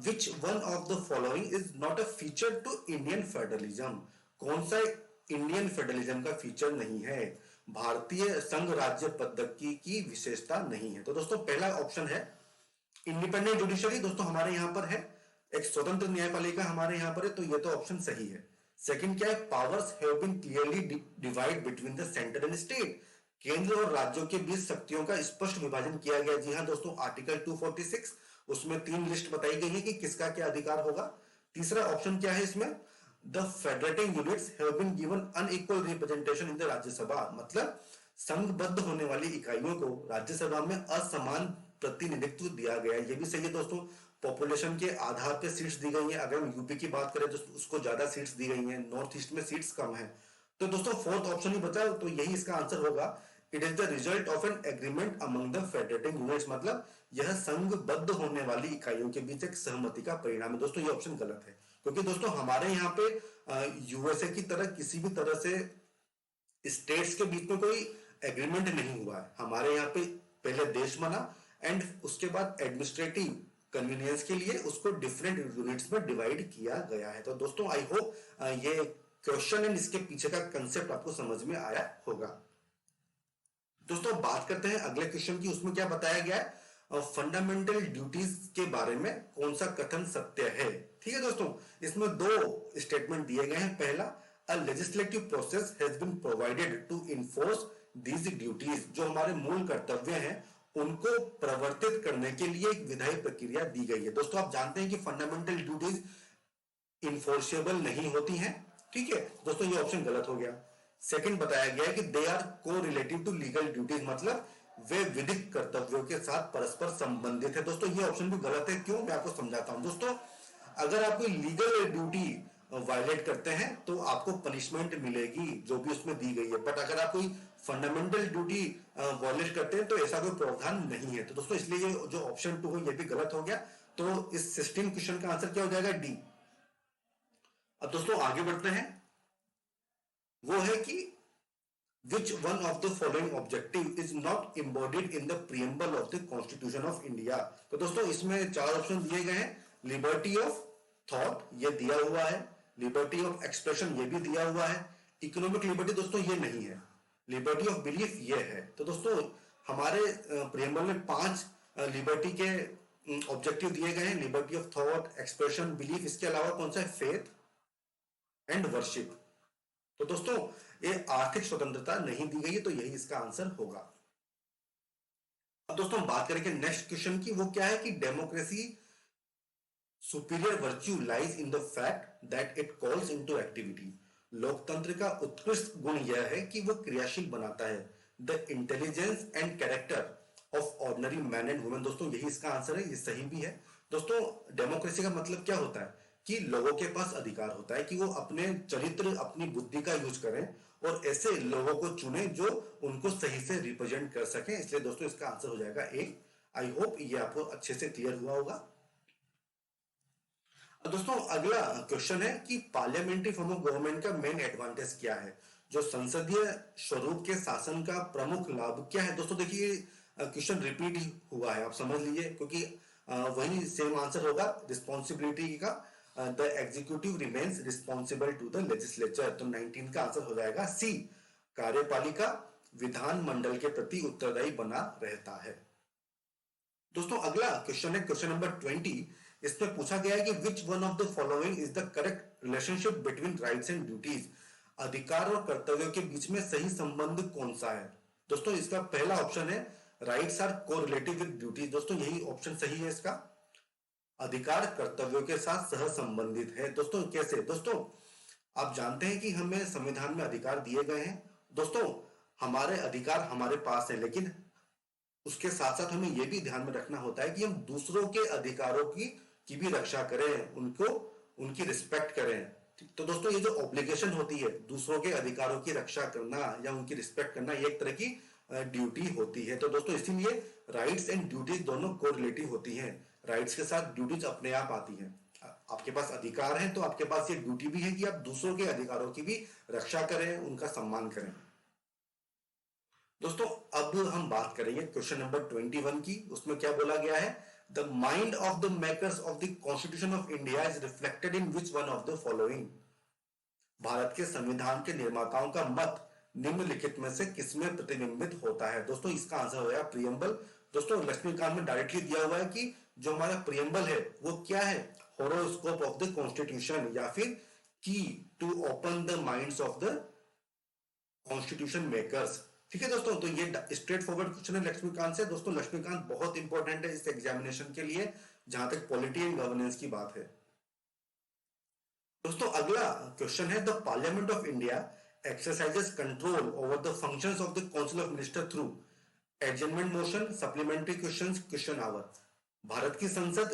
which one of the following is not a feature to Indian federalism, कौन सा इंडियन फेडरलिज्म का फीचर नहीं है, भारतीय संघ राज्य पद्धति की विशेषता नहीं है। तो दोस्तों पहला ऑप्शन है इंडिपेंडेंट जुडिशरी, दोस्तों हमारे यहां पर है, एक स्वतंत्र न्यायपालिका हमारे यहां पर है, तो ये तो ऑप्शन सही है। सेकंड क्या है, powers have been clearly divide between the centre and state, केंद्र और राज्यों के बीच शक्तियों का स्पष्ट विभाजन किया गया। जी हां दोस्तों, आर्टिकल 246 उसमें 3 लिस्ट बताई गई है कि किसका क्या अधिकार होगा। तीसरा ऑप्शन क्या है इसमें, the federating units have been given unequal representation in the Rajya Sabha, मतलब संघबद्ध होने वाली इकाइयों को राज्यसभा में असमान प्रतिनिधित्व दिया गया। ये भी सही है दोस्तों, पॉपुलेशन के आधार पर सीट्स दी गई है। अगर हम यूपी की बात करें तो उसको ज्यादा सीट्स दी गई हैं, नॉर्थ ईस्ट में सीट्स कम है। तो दोस्तों फोर्थ ऑप्शन ही बचा, तो यही इसका आंसर होगा, it is the result of an agreement among the federating units, मतलब यह संघबद्ध होने वाली इकाइयों के बीच एक सहमति का परिणाम है। दोस्तों ये ऑप्शन गलत है, क्योंकि दोस्तों हमारे यहाँ पे यूएसए की तरह किसी भी तरह से स्टेट्स के बीच में कोई एग्रीमेंट नहीं हुआ है। हमारे यहाँ पे पहले देश बना एंड उसके बाद एडमिनिस्ट्रेटिव कन्वीनियंस के लिए उसको डिफरेंट यूनिट्स में डिवाइड किया गया है। तो दोस्तों आई होप ये क्वेश्चन एंड इसके पीछे का कंसेप्ट आपको समझ में आया होगा। दोस्तों बात करते हैं अगले क्वेश्चन की, उसमें क्या बताया गया है, फंडामेंटल ड्यूटीज के बारे में कौन सा कथन सत्य है। ठीक है दोस्तों, इसमें 2 स्टेटमेंट दिए गए हैं। पहला, a legislative process has been provided to enforce these duties, जो हमारे मूल कर्तव्य हैं उनको प्रवर्तित करने के लिए एक विधायी प्रक्रिया दी गई है। दोस्तों आप जानते हैं कि फंडामेंटल ड्यूटीज इन्फोर्सेबल नहीं होती हैं। ठीक है दोस्तों, ये ऑप्शन गलत हो गया। सेकंड बताया गया है कि दे आर को रिलेटिव टू लीगल ड्यूटीज, मतलब वे विधिक कर्तव्यों के साथ परस्पर संबंधित है। दोस्तों ये ऑप्शन भी गलत है, क्यों, मैं आपको समझाता हूं। दोस्तों अगर आप कोई लीगल ड्यूटी वायलेट करते हैं तो आपको पनिशमेंट मिलेगी जो भी उसमें दी गई है, बट अगर आप कोई फंडामेंटल ड्यूटी वायलेट करते हैं तो ऐसा कोई प्रावधान नहीं है। तो दोस्तों इसलिए ये जो ऑप्शन 2 है ये भी गलत हो गया। तो इस 16 क्वेश्चन का आंसर क्या हो जाएगा, डी। अब दोस्तों आगे बढ़ते हैं, वो है कि which one of the following objective is not embodied in the preamble of the Constitution of India। तो दोस्तों इसमें 4 ऑप्शन दिए गए हैं, लिबर्टी ऑफ थॉट ये दिया हुआ है, लिबर्टी ऑफ एक्सप्रेशन ये भी दिया हुआ है, इकोनॉमिक लिबर्टी दोस्तों ये नहीं है, लिबर्टी ऑफ बिलीफ ये है। तो दोस्तों हमारे प्रियम्बल में 5 लिबर्टी के ऑब्जेक्टिव दिए गए हैं, liberty of thought, expression, belief, इसके अलावा कौन सा है, फेथ एंड वर्शिप। तो दोस्तों ये आर्थिक स्वतंत्रता नहीं दी गई है, तो यही इसका आंसर होगा। अब दोस्तों बात करेंगे नेक्स्ट क्वेश्चन की, वो क्या है कि democracy superior virtue lies in the fact that it calls into activity. लोकतंत्र का उत्कृष्ट गुण यह है कि वो क्रियाशील बनाता है the intelligence and character of ordinary man and women. दोस्तों यही इसका आंसर है, ये सही भी है। दोस्तों डेमोक्रेसी का मतलब क्या होता है कि लोगों के पास अधिकार होता है कि वो अपने चरित्र, अपनी बुद्धि का यूज करें और ऐसे लोगों को चुने जो उनको सही से रिप्रेजेंट कर सकें। इसलिए दोस्तों इसका आंसर हो जाएगा ए। आई होप ये आपको अच्छे से क्लियर हुआ होगा। दोस्तों अगला क्वेश्चन है कि पार्लियामेंट्री फॉर्म ऑफ गवर्नमेंट का मेन एडवांटेज क्या है, जो संसदीय स्वरूप के शासन का प्रमुख लाभ क्या है। दोस्तों देखिए क्वेश्चन रिपीट हुआ है, आप समझ लीजिए, क्योंकि वही सेम आंसर होगा रिस्पॉन्सिबिलिटी का। The executive remains responsible to the legislature, तो 19 का आंसर हो जाएगा सी। कार्यपालिका विधान मंडल के प्रति उत्तरदायी बना रहता है। दोस्तों अगला क्वेश्चन है क्वेश्चन नंबर 20। इसमें पूछा गया है कि which one of the following is the correct relationship between rights and duties. अधिकार और कर्तव्यों के बीच में सही संबंध कौन सा है। दोस्तों इसका पहला ऑप्शन है rights are correlative with duties. दोस्तों यही ऑप्शन सही है इसका। अधिकार कर्तव्यों के साथ सह संबंधित है। दोस्तों कैसे, दोस्तों आप जानते हैं कि हमें संविधान में अधिकार दिए गए हैं। दोस्तों हमारे अधिकार हमारे पास है, लेकिन उसके साथ साथ हमें यह भी ध्यान में रखना होता है कि हम दूसरों के अधिकारों की भी रक्षा करें, उनको उनकी रिस्पेक्ट करें। तो दोस्तों ये जो ऑब्लिगेशन होती है दूसरों के अधिकारों की रक्षा करना या उनकी रिस्पेक्ट करना, ये एक तरह की ड्यूटी होती है। तो दोस्तों इसीलिए राइट्स एंड ड्यूटीज दोनों कोरिलेटिव होती हैं। राइट्स के साथ ड्यूटीज अपने आप आती हैं। आपके पास अधिकार है तो आपके पास ये ड्यूटी भी है कि आप दूसरों के अधिकारों की भी रक्षा करें, उनका सम्मान करें। दोस्तों अब हम बात करेंगे क्वेश्चन नंबर 21 की। उसमें क्या बोला गया है, the mind of the makers of the constitution of India is reflected in which one of the following. Bharat के संविधान के निर्माताओं का मत निम्नलिखित में से किसमें प्रतिबिंबित होता है। दोस्तों इसका आंसर हो गया प्रियम्बल। दोस्तों लक्ष्मीकांत में डायरेक्टली दिया हुआ है कि जो हमारा प्रियम्बल है वो क्या है, होरोस्कोप ऑफ द कॉन्स्टिट्यूशन या फिर key to open the minds of the constitution makers. ठीक है दोस्तों, तो ये स्ट्रेट फॉरवर्ड क्वेश्चन है लक्ष्मीकांत से। दोस्तों लक्ष्मीकांत बहुत इंपॉर्टेंट है इस एग्जामिनेशन के लिए जहां तक पॉलिटी एंड गवर्नेंस की बात है। दोस्तों अगला क्वेश्चन है the parliament of India exercises control over the functions of the council of minister through adjournment motion, supplementary questions, question hour. भारत की संसद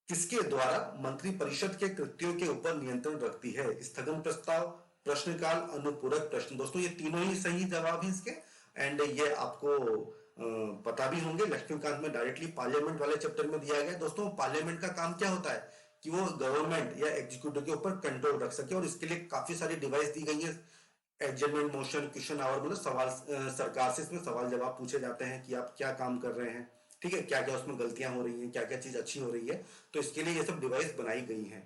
किसके द्वारा मंत्री परिषद के कृत्यों के ऊपर नियंत्रण रखती है। स्थगन प्रस्ताव, प्रश्नकाल, अनुपूरक प्रश्न। दोस्तों ये तीनों ही सही जवाब हैं इसके, एंड ये आपको पता भी होंगे। लक्ष्मीकांत में डायरेक्टली पार्लियामेंट वाले चैप्टर में दिया गया। दोस्तों पार्लियामेंट का काम क्या होता है कि वो गवर्नमेंट या एग्जीक्यूटिव के ऊपर कंट्रोल रख सके, और इसके लिए काफी सारी डिवाइस दी गई है। एडजमेंट मोशन, क्वेश्चन आवर, मतलब सवाल सरकार से इसमें सवाल जवाब पूछे जाते हैं कि आप क्या काम कर रहे हैं, ठीक है, क्या क्या उसमें गलतियां हो रही हैं, क्या क्या चीज अच्छी हो रही है। तो इसके लिए ये सब डिवाइस बनाई गई है।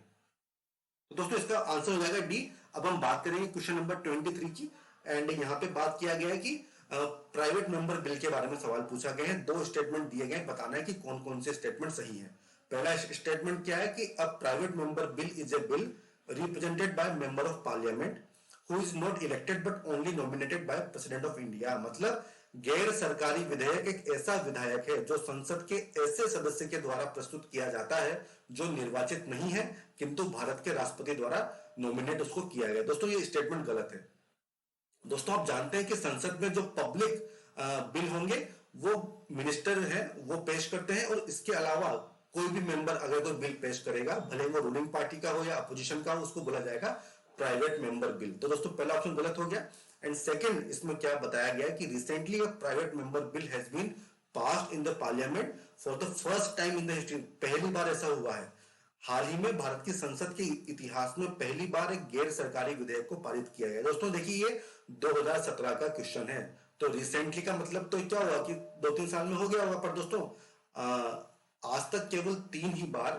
तो दोस्तों इसका आंसर हो जाएगा डी। अब हम बात करेंगे क्वेश्चन नंबर 23 की, एंड यहाँ पे बात किया गया है कि प्राइवेट मेंबर बिल के बारे में सवाल पूछा गया है। दो स्टेटमेंट दिए गए, बताना है कि कौन कौन से स्टेटमेंट सही है। पहला स्टेटमेंट क्या है कि अ private member bill is a bill represented by member of parliament who is not elected but only nominated by president of India. मतलब गैर सरकारी विधेयक एक ऐसा विधायक है जो संसद के ऐसे सदस्य के द्वारा प्रस्तुत किया जाता है जो निर्वाचित नहीं है किंतु भारत के राष्ट्रपति द्वारा नॉमिनेट उसको किया गया। दोस्तों ये स्टेटमेंट गलत है। दोस्तों आप जानते हैं कि संसद में जो पब्लिक बिल होंगे वो मिनिस्टर है वो पेश करते हैं, और इसके अलावा कोई भी मेंबर अगर कोई बिल पेश करेगा, भले वो रूलिंग पार्टी का हो या अपोजिशन का हो, उसको बोला जाएगा प्राइवेट मेंबर बिल। तो दोस्तों पहला ऑप्शन गलत हो गया। एंड सेकंड इसमें क्या बताया गया कि recently a private member bill has been passed in the parliament for the first time in the history. पहली बार ऐसा हुआ है, हाल ही में भारत की संसद के इतिहास में पहली बार एक गैर सरकारी विधेयक को पारित किया गया। दोस्तों देखिए ये 2017 का क्वेश्चन है, तो रिसेंटली का मतलब तो क्या हुआ कि 2-3 साल में हो गया होगा। पर दोस्तों आज तक केवल 3 ही बार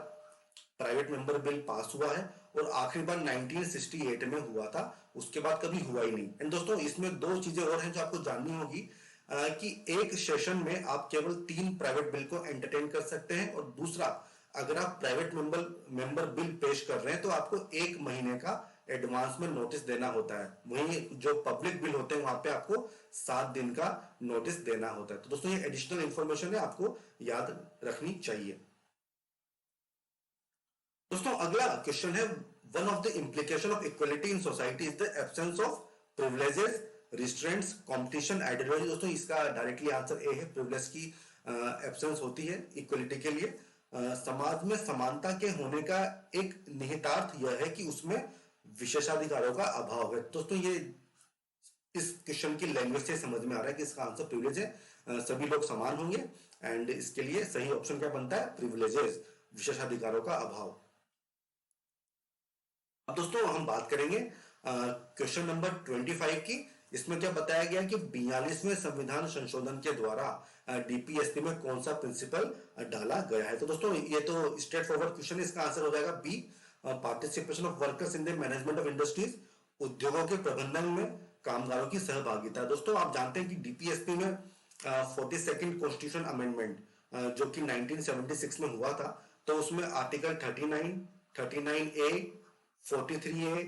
प्राइवेट मेंबर बिल पास हुआ है, और आखिरी बार 1968 में हुआ था, उसके बाद कभी हुआ ही नहीं। एंड दोस्तों इसमें 2 चीजें और हैं जो आपको जाननी होगी, कि एक सेशन में आप केवल 3 प्राइवेट बिल को एंटरटेन कर सकते हैं, और दूसरा अगर आप प्राइवेट मेंबर बिल पेश कर रहे हैं तो आपको 1 महीने का एडवांस में नोटिस देना होता है। वहीं जो पब्लिक बिल होते हैं वहां पे आपको 7 दिन का नोटिस देना होता है। तो दोस्तों ये एडिशनल इंफॉर्मेशन है, आपको याद रखनी चाहिए। दोस्तों अगला क्वेश्चन है, one of the implication of equality in society is the absence of privileges, restraints, competition, ideology. दोस्तों इसका डायरेक्टली आंसर ए है, प्रिविलेज की एब्सेंस होती है इक्वलिटी के लिए। समाज में समानता के होने का एक निहितार्थ यह है कि उसमें विशेषाधिकारों का अभाव है। दोस्तों ये इस क्वेश्चन की लैंग्वेज से समझ में आ रहा है कि इसका आंसर प्रिविलेज है, सभी लोग समान होंगे। एंड इसके लिए सही ऑप्शन क्या बनता है, प्रिविलेजेस, विशेषाधिकारों का अभाव। अब दोस्तों हम बात करेंगे क्वेश्चन नंबर 25 की। इसमें क्या बताया गया कि 42वें संविधान संशोधन के द्वारा डीपीएसपी में कौन सा प्रिंसिपल डाला गया है। तो दोस्तों ये तो स्ट्रेट फॉरवर्ड क्वेश्चन है, इसका आंसर हो जाएगा B, participation of workers in the management of industries, उद्योगों के प्रबंधन में कामगारों की सहभागिता। दोस्तों आप जानते हैं कि डीपीएसपी में 42nd कॉन्स्टिट्यूशन अमेंडमेंट जो कि 1976 में हुआ था, तो उसमें आर्टिकल 39, 39A, 43A,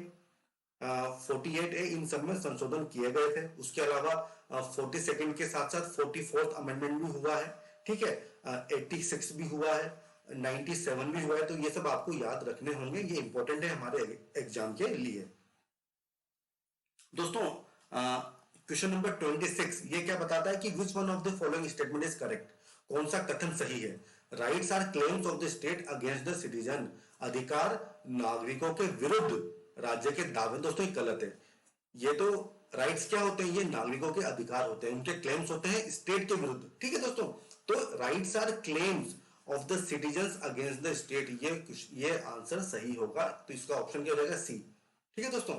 48A इन सब में संशोधन किए गए थे। उसके अलावा 42nd के साथ साथ 44th अमेंडमेंट भी हुआ है, ठीक है, 86 भी हुआ है, 97 भी हुआ है। तो ये सब आपको याद रखने होंगे, ये इंपॉर्टेंट है हमारे एग्जाम के लिए। दोस्तों क्वेश्चन नंबर 26 ये क्या बताता है कि which one of the following statement is correct, कौन सा कथन सही है। Rights are claims of the state against the citizen, अधिकार नागरिकों के विरुद्ध राज्य के दावे। दोस्तों ये गलत है। ये तो राइट्स क्या होते हैं, ये नागरिकों के अधिकार होते हैं, उनके क्लेम्स होते हैं स्टेट के विरुद्ध, ठीक है दोस्तों। तो rights are claims of the citizen against the state, ये आंसर सही होगा। तो इसका ऑप्शन क्या हो जाएगा, सी, ठीक है दोस्तों।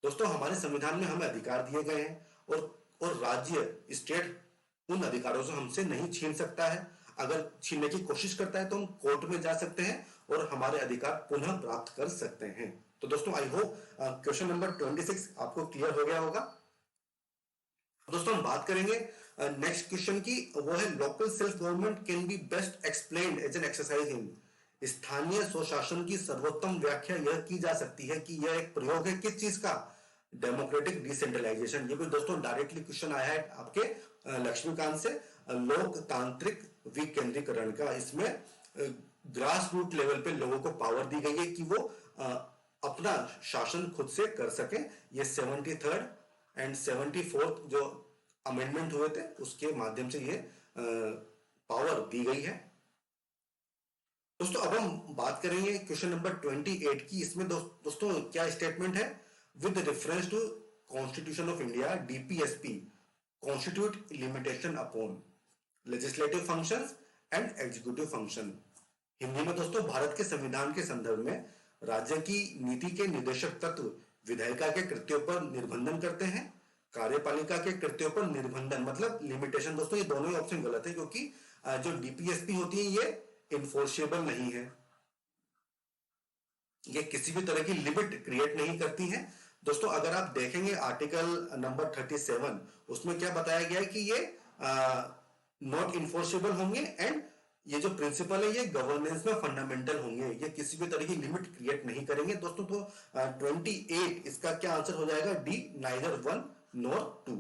दोस्तों हमारे संविधान में हमें अधिकार दिए गए हैं और राज्य, स्टेट उन अधिकारों से हमसे नहीं छीन सकता है। अगर छीनने की कोशिश करता है तो हम कोर्ट में जा सकते हैं और हमारे अधिकार पुनः प्राप्त कर सकते हैं। तो दोस्तों आई होप क्वेश्चन नंबर 26 आपको क्लियर हो गया होगा। दोस्तों हम बात करेंगे नेक्स्ट क्वेश्चन की, वो है local self government can be best explained as an exercise in, स्थानीय स्वशासन की सर्वोत्तम व्याख्या यह की जा सकती है कि यह एक प्रयोग है किस चीज का, डेमोक्रेटिक डिसेंट्रलाइजेशन। ये भी दोस्तों डायरेक्टली क्वेश्चन आया है आपके लक्ष्मीकांत से, लोकतांत्रिक विकेंद्रीकरण का। इसमें ग्रास रूट लेवल पे लोगों को पावर दी गई है कि वो अपना शासन खुद से कर सके। ये 73rd एंड 74th जो अमेंडमेंट हुए थे उसके माध्यम से ये पावर दी गई है। दोस्तों अब हम बात करेंगे क्वेश्चन नंबर 28 की। इसमें दोस्तों क्या स्टेटमेंट है, with reference to constitution of India DPSP constitute limitation upon legislative functions and executive function. Hindi में दोस्तों भारत के संविधान के संदर्भ में राज्य की नीति के निर्देशक तत्व विधायिका के कृत्यों पर निर्बंधन करते हैं, कार्यपालिका के कृत्यों पर निर्बंधन मतलब लिमिटेशन। दोस्तों ये दोनों ही ऑप्शन गलत है, क्योंकि जो डीपीएसपी होती है ये इन्फोर्सेबल नहीं है, ये किसी भी तरह की लिमिट क्रिएट नहीं करती है। दोस्तों अगर आप देखेंगे आर्टिकल नंबर 37 उसमें क्या बताया गया है कि ये नॉट इन्फोर्सेबल होंगे एंड ये जो प्रिंसिपल है ये गवर्नेंस में फंडामेंटल होंगे, ये किसी भी तरह की लिमिट क्रिएट नहीं करेंगे। दोस्तों तो 28 इसका क्या आंसर हो जाएगा, डी, नाइदर 1 नॉर 2।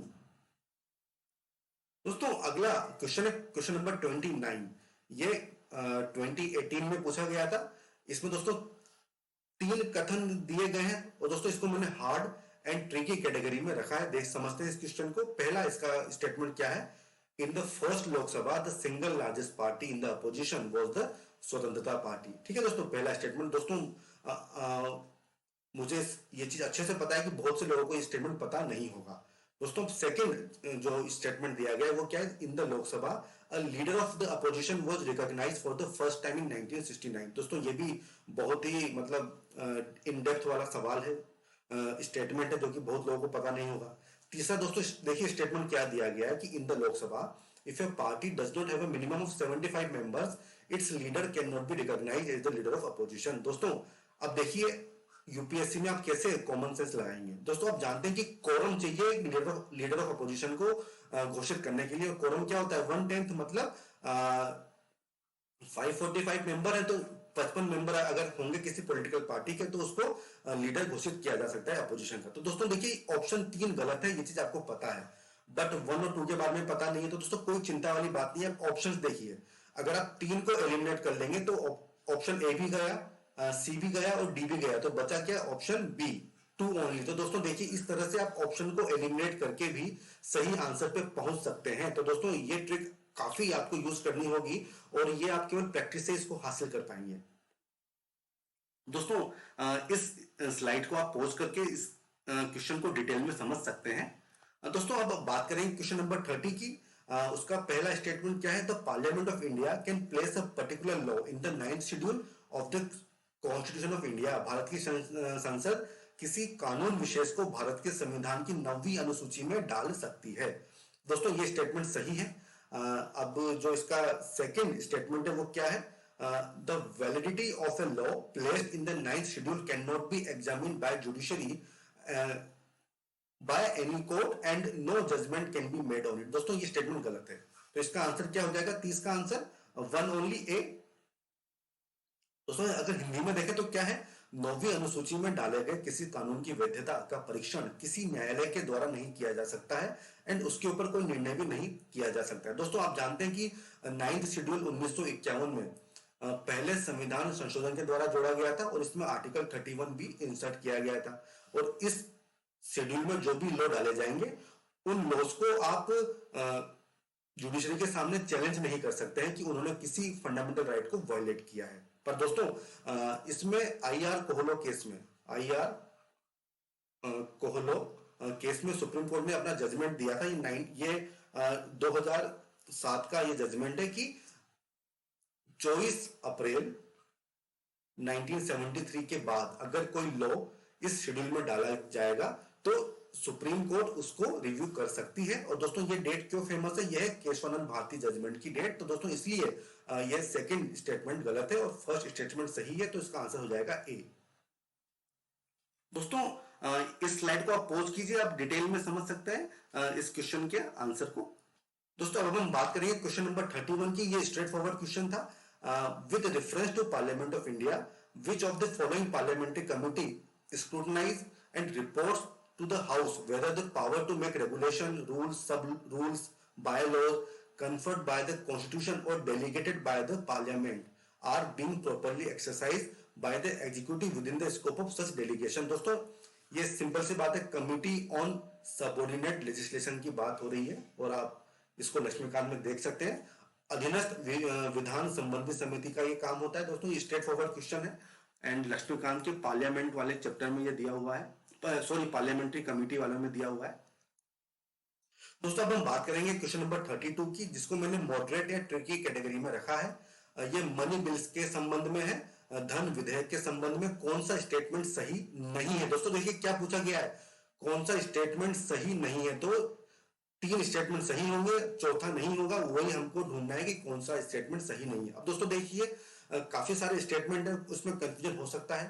दोस्तों अगला क्वेश्चन है क्वेश्चन नंबर 29। ये 2018 में पूछा गया था। इसमें दोस्तों 3 कथन दिए गए हैं और दोस्तों इसको मैंने हार्ड एंड ट्रिकी कैटेगरी में रखा है। देख समझते हैं इस क्वेश्चन को। पहला इसका स्टेटमेंट क्या है, in the first Lok Sabha the single largest party in the opposition was the स्वतंत्रता पार्टी। ठीक है दोस्तों, पहला स्टेटमेंट। दोस्तों मुझे ये चीज अच्छे से पता है कि बहुत से लोगों को ये स्टेटमेंट पता नहीं होगा। दोस्तों सेकंड जो स्टेटमेंट दिया गया है वो क्या है, in the Lok Sabha a leader of the opposition was recognised for the first time in 1969। दोस्तों ये भी बहुत ही मतलब इन डेप्थ वाला सवाल है, स्टेटमेंट है जो कि बहुत लोगों को पता नहीं होगा। तीसरा दोस्तों देखिए स्टेटमेंट क्या दिया गया है कि in the Lok Sabha if a party does not have a minimum of 75 members its leader can not be recognised as the leader of opposition. दोस्तों अब देखिए यूपीएससी में आप कैसे कॉमन सेंस लगाएंगे। दोस्तों आप जानते हैं कि कोरम चाहिए लीडर ऑफ अपोजिशन को घोषित करने के लिए। कोरम क्या होता है, 1/10 मतलब 545 मेंबर है तो 55 मेंबर अगर होंगे किसी पॉलिटिकल पार्टी के तो उसको लीडर घोषित किया जा सकता है अपोजिशन का। तो दोस्तों देखिए ऑप्शन 3 गलत है, ये चीज आपको पता है, बट 1 और 2 के बारे में पता नहीं है तो दोस्तों कोई चिंता वाली बात नहीं है। ऑप्शंस देखिए, अगर आप 3 को एलिमिनेट कर लेंगे तो ऑप्शन ए भी गया, सी भी गया और डी भी गया, तो बचा क्या? Option B, 2 only. तो दोस्तों देखिए इस तरह से आप ऑप्शन को एलिमिनेट करके भी सही आंसर पे पहुंच सकते हैं। तो दोस्तों ये ट्रिक काफी आपको यूज करनी होगी और ये आप केवल प्रैक्टिस से इसको हासिल कर पाएंगे। दोस्तों इस स्लाइड को आप पॉज करके इस क्वेश्चन को डिटेल में समझ सकते हैं। दोस्तों अब बात करेंगे क्वेश्चन नंबर 30 की। उसका पहला स्टेटमेंट क्या है? The parliament of India can place a particular law in the 9th schedule of the constitution of India. Bharat की संसद किसी कानून विशेष को भारत के संविधान की 9वीं अनुसूची में डाल सकती है। दोस्तों ये स्टेटमेंट सही है। अब जो इसका सेकंड स्टेटमेंट है वो क्या है? The validity of a law placed in the 9th schedule cannot be examined by judiciary by any court and no judgment can be made on it। दोस्तों ये स्टेटमेंट गलत है, तो इसका आंसर क्या हो जाएगा? 30 का आंसर 1 ओनली ए। दोस्तों अगर हिंदी में देखें तो क्या है? 9वीं अनुसूची में डाले गए किसी कानून की वैधता का परीक्षण किसी न्यायालय के द्वारा नहीं किया जा सकता है एंड उसके ऊपर कोई निर्णय भी नहीं किया जा सकता है। दोस्तों आप जानते हैं कि 9th शेड्यूल 1951 में पहले संविधान संशोधन के द्वारा जोड़ा गया था और इसमें आर्टिकल 31 भी इंसर्ट किया गया था। और इस शेड्यूल में जो भी लॉ डाले जाएंगे उन लॉज को आप जुडिशरी के सामने चैलेंज नहीं कर सकते हैं कि उन्होंने किसी फंडामेंटल राइट को वायलेट किया है। पर दोस्तों इसमें आईआर कोहलो केस में, आईआर कोहलो केस में सुप्रीम कोर्ट ने अपना जजमेंट दिया था। ये 2007 का ये जजमेंट है कि 24 अप्रैल 1973 के बाद अगर कोई लॉ इस शेड्यूल में डाला जाएगा तो सुप्रीम कोर्ट उसको रिव्यू कर सकती है। और दोस्तों ये डेट क्यों फेमस है? यह है केशवानंद भारती जजमेंट की डेट। तो दोस्तों इसलिए यह सेकंड स्टेटमेंट गलत है और फर्स्ट स्टेटमेंट सही है, तो इसका आंसर हो जाएगा ए। दोस्तों इस स्लाइड को आप पॉज कीजिए, आप डिटेल में समझ सकते हैं इस क्वेश्चन के आंसर को। दोस्तों अब हम बात करेंगे क्वेश्चन नंबर 31 की। ये स्ट्रेट फॉरवर्ड क्वेश्चन था। With reference to parliament of India, which of the following parliamentary committee scrutinize and reports to the house whether the power to make regulation, rules, sub-rules, bylaws conferred by the constitution or delegated by the parliament are being properly exercised by the executive within the scope of such delegation। दोस्तों ये सिंपल सी बात है, कमिटी ऑन सबऑर्डिनेट लेजिस्लेशन की बात हो रही है और आप इसको लक्ष्मीकांत में देख सकते हैं। अधीनस्थ विधान संबंधी समिति का ये काम होता है। दोस्तों ये स्ट्रेट फॉरवर्ड क्वेश्चन है एंड लक्ष्मीकांत के पार्लियामेंट वाले चैप्टर में ये दिया हुआ है, सॉरी पार्लियामेंट्री कमेटी वालों में दिया हुआ है। दोस्तों अब हम बात करेंगे क्वेश्चन नंबर 32 की, जिसको मैंने मॉडरेट या ट्रिकी कैटेगरी में रखा है। ये मनी बिल्स के संबंध में है, धन विधेयक के संबंध में कौन सा स्टेटमेंट सही नहीं है। दोस्तों देखिए क्या पूछा गया है, कौन सा स्टेटमेंट सही नहीं है। तो 3 स्टेटमेंट सही होंगे, चौथा नहीं होगा, वही हमको ढूंढना है कि कौन सा स्टेटमेंट सही नहीं है। अब दोस्तों देखिए काफी सारे स्टेटमेंट है, उसमें कंफ्यूजन हो सकता है,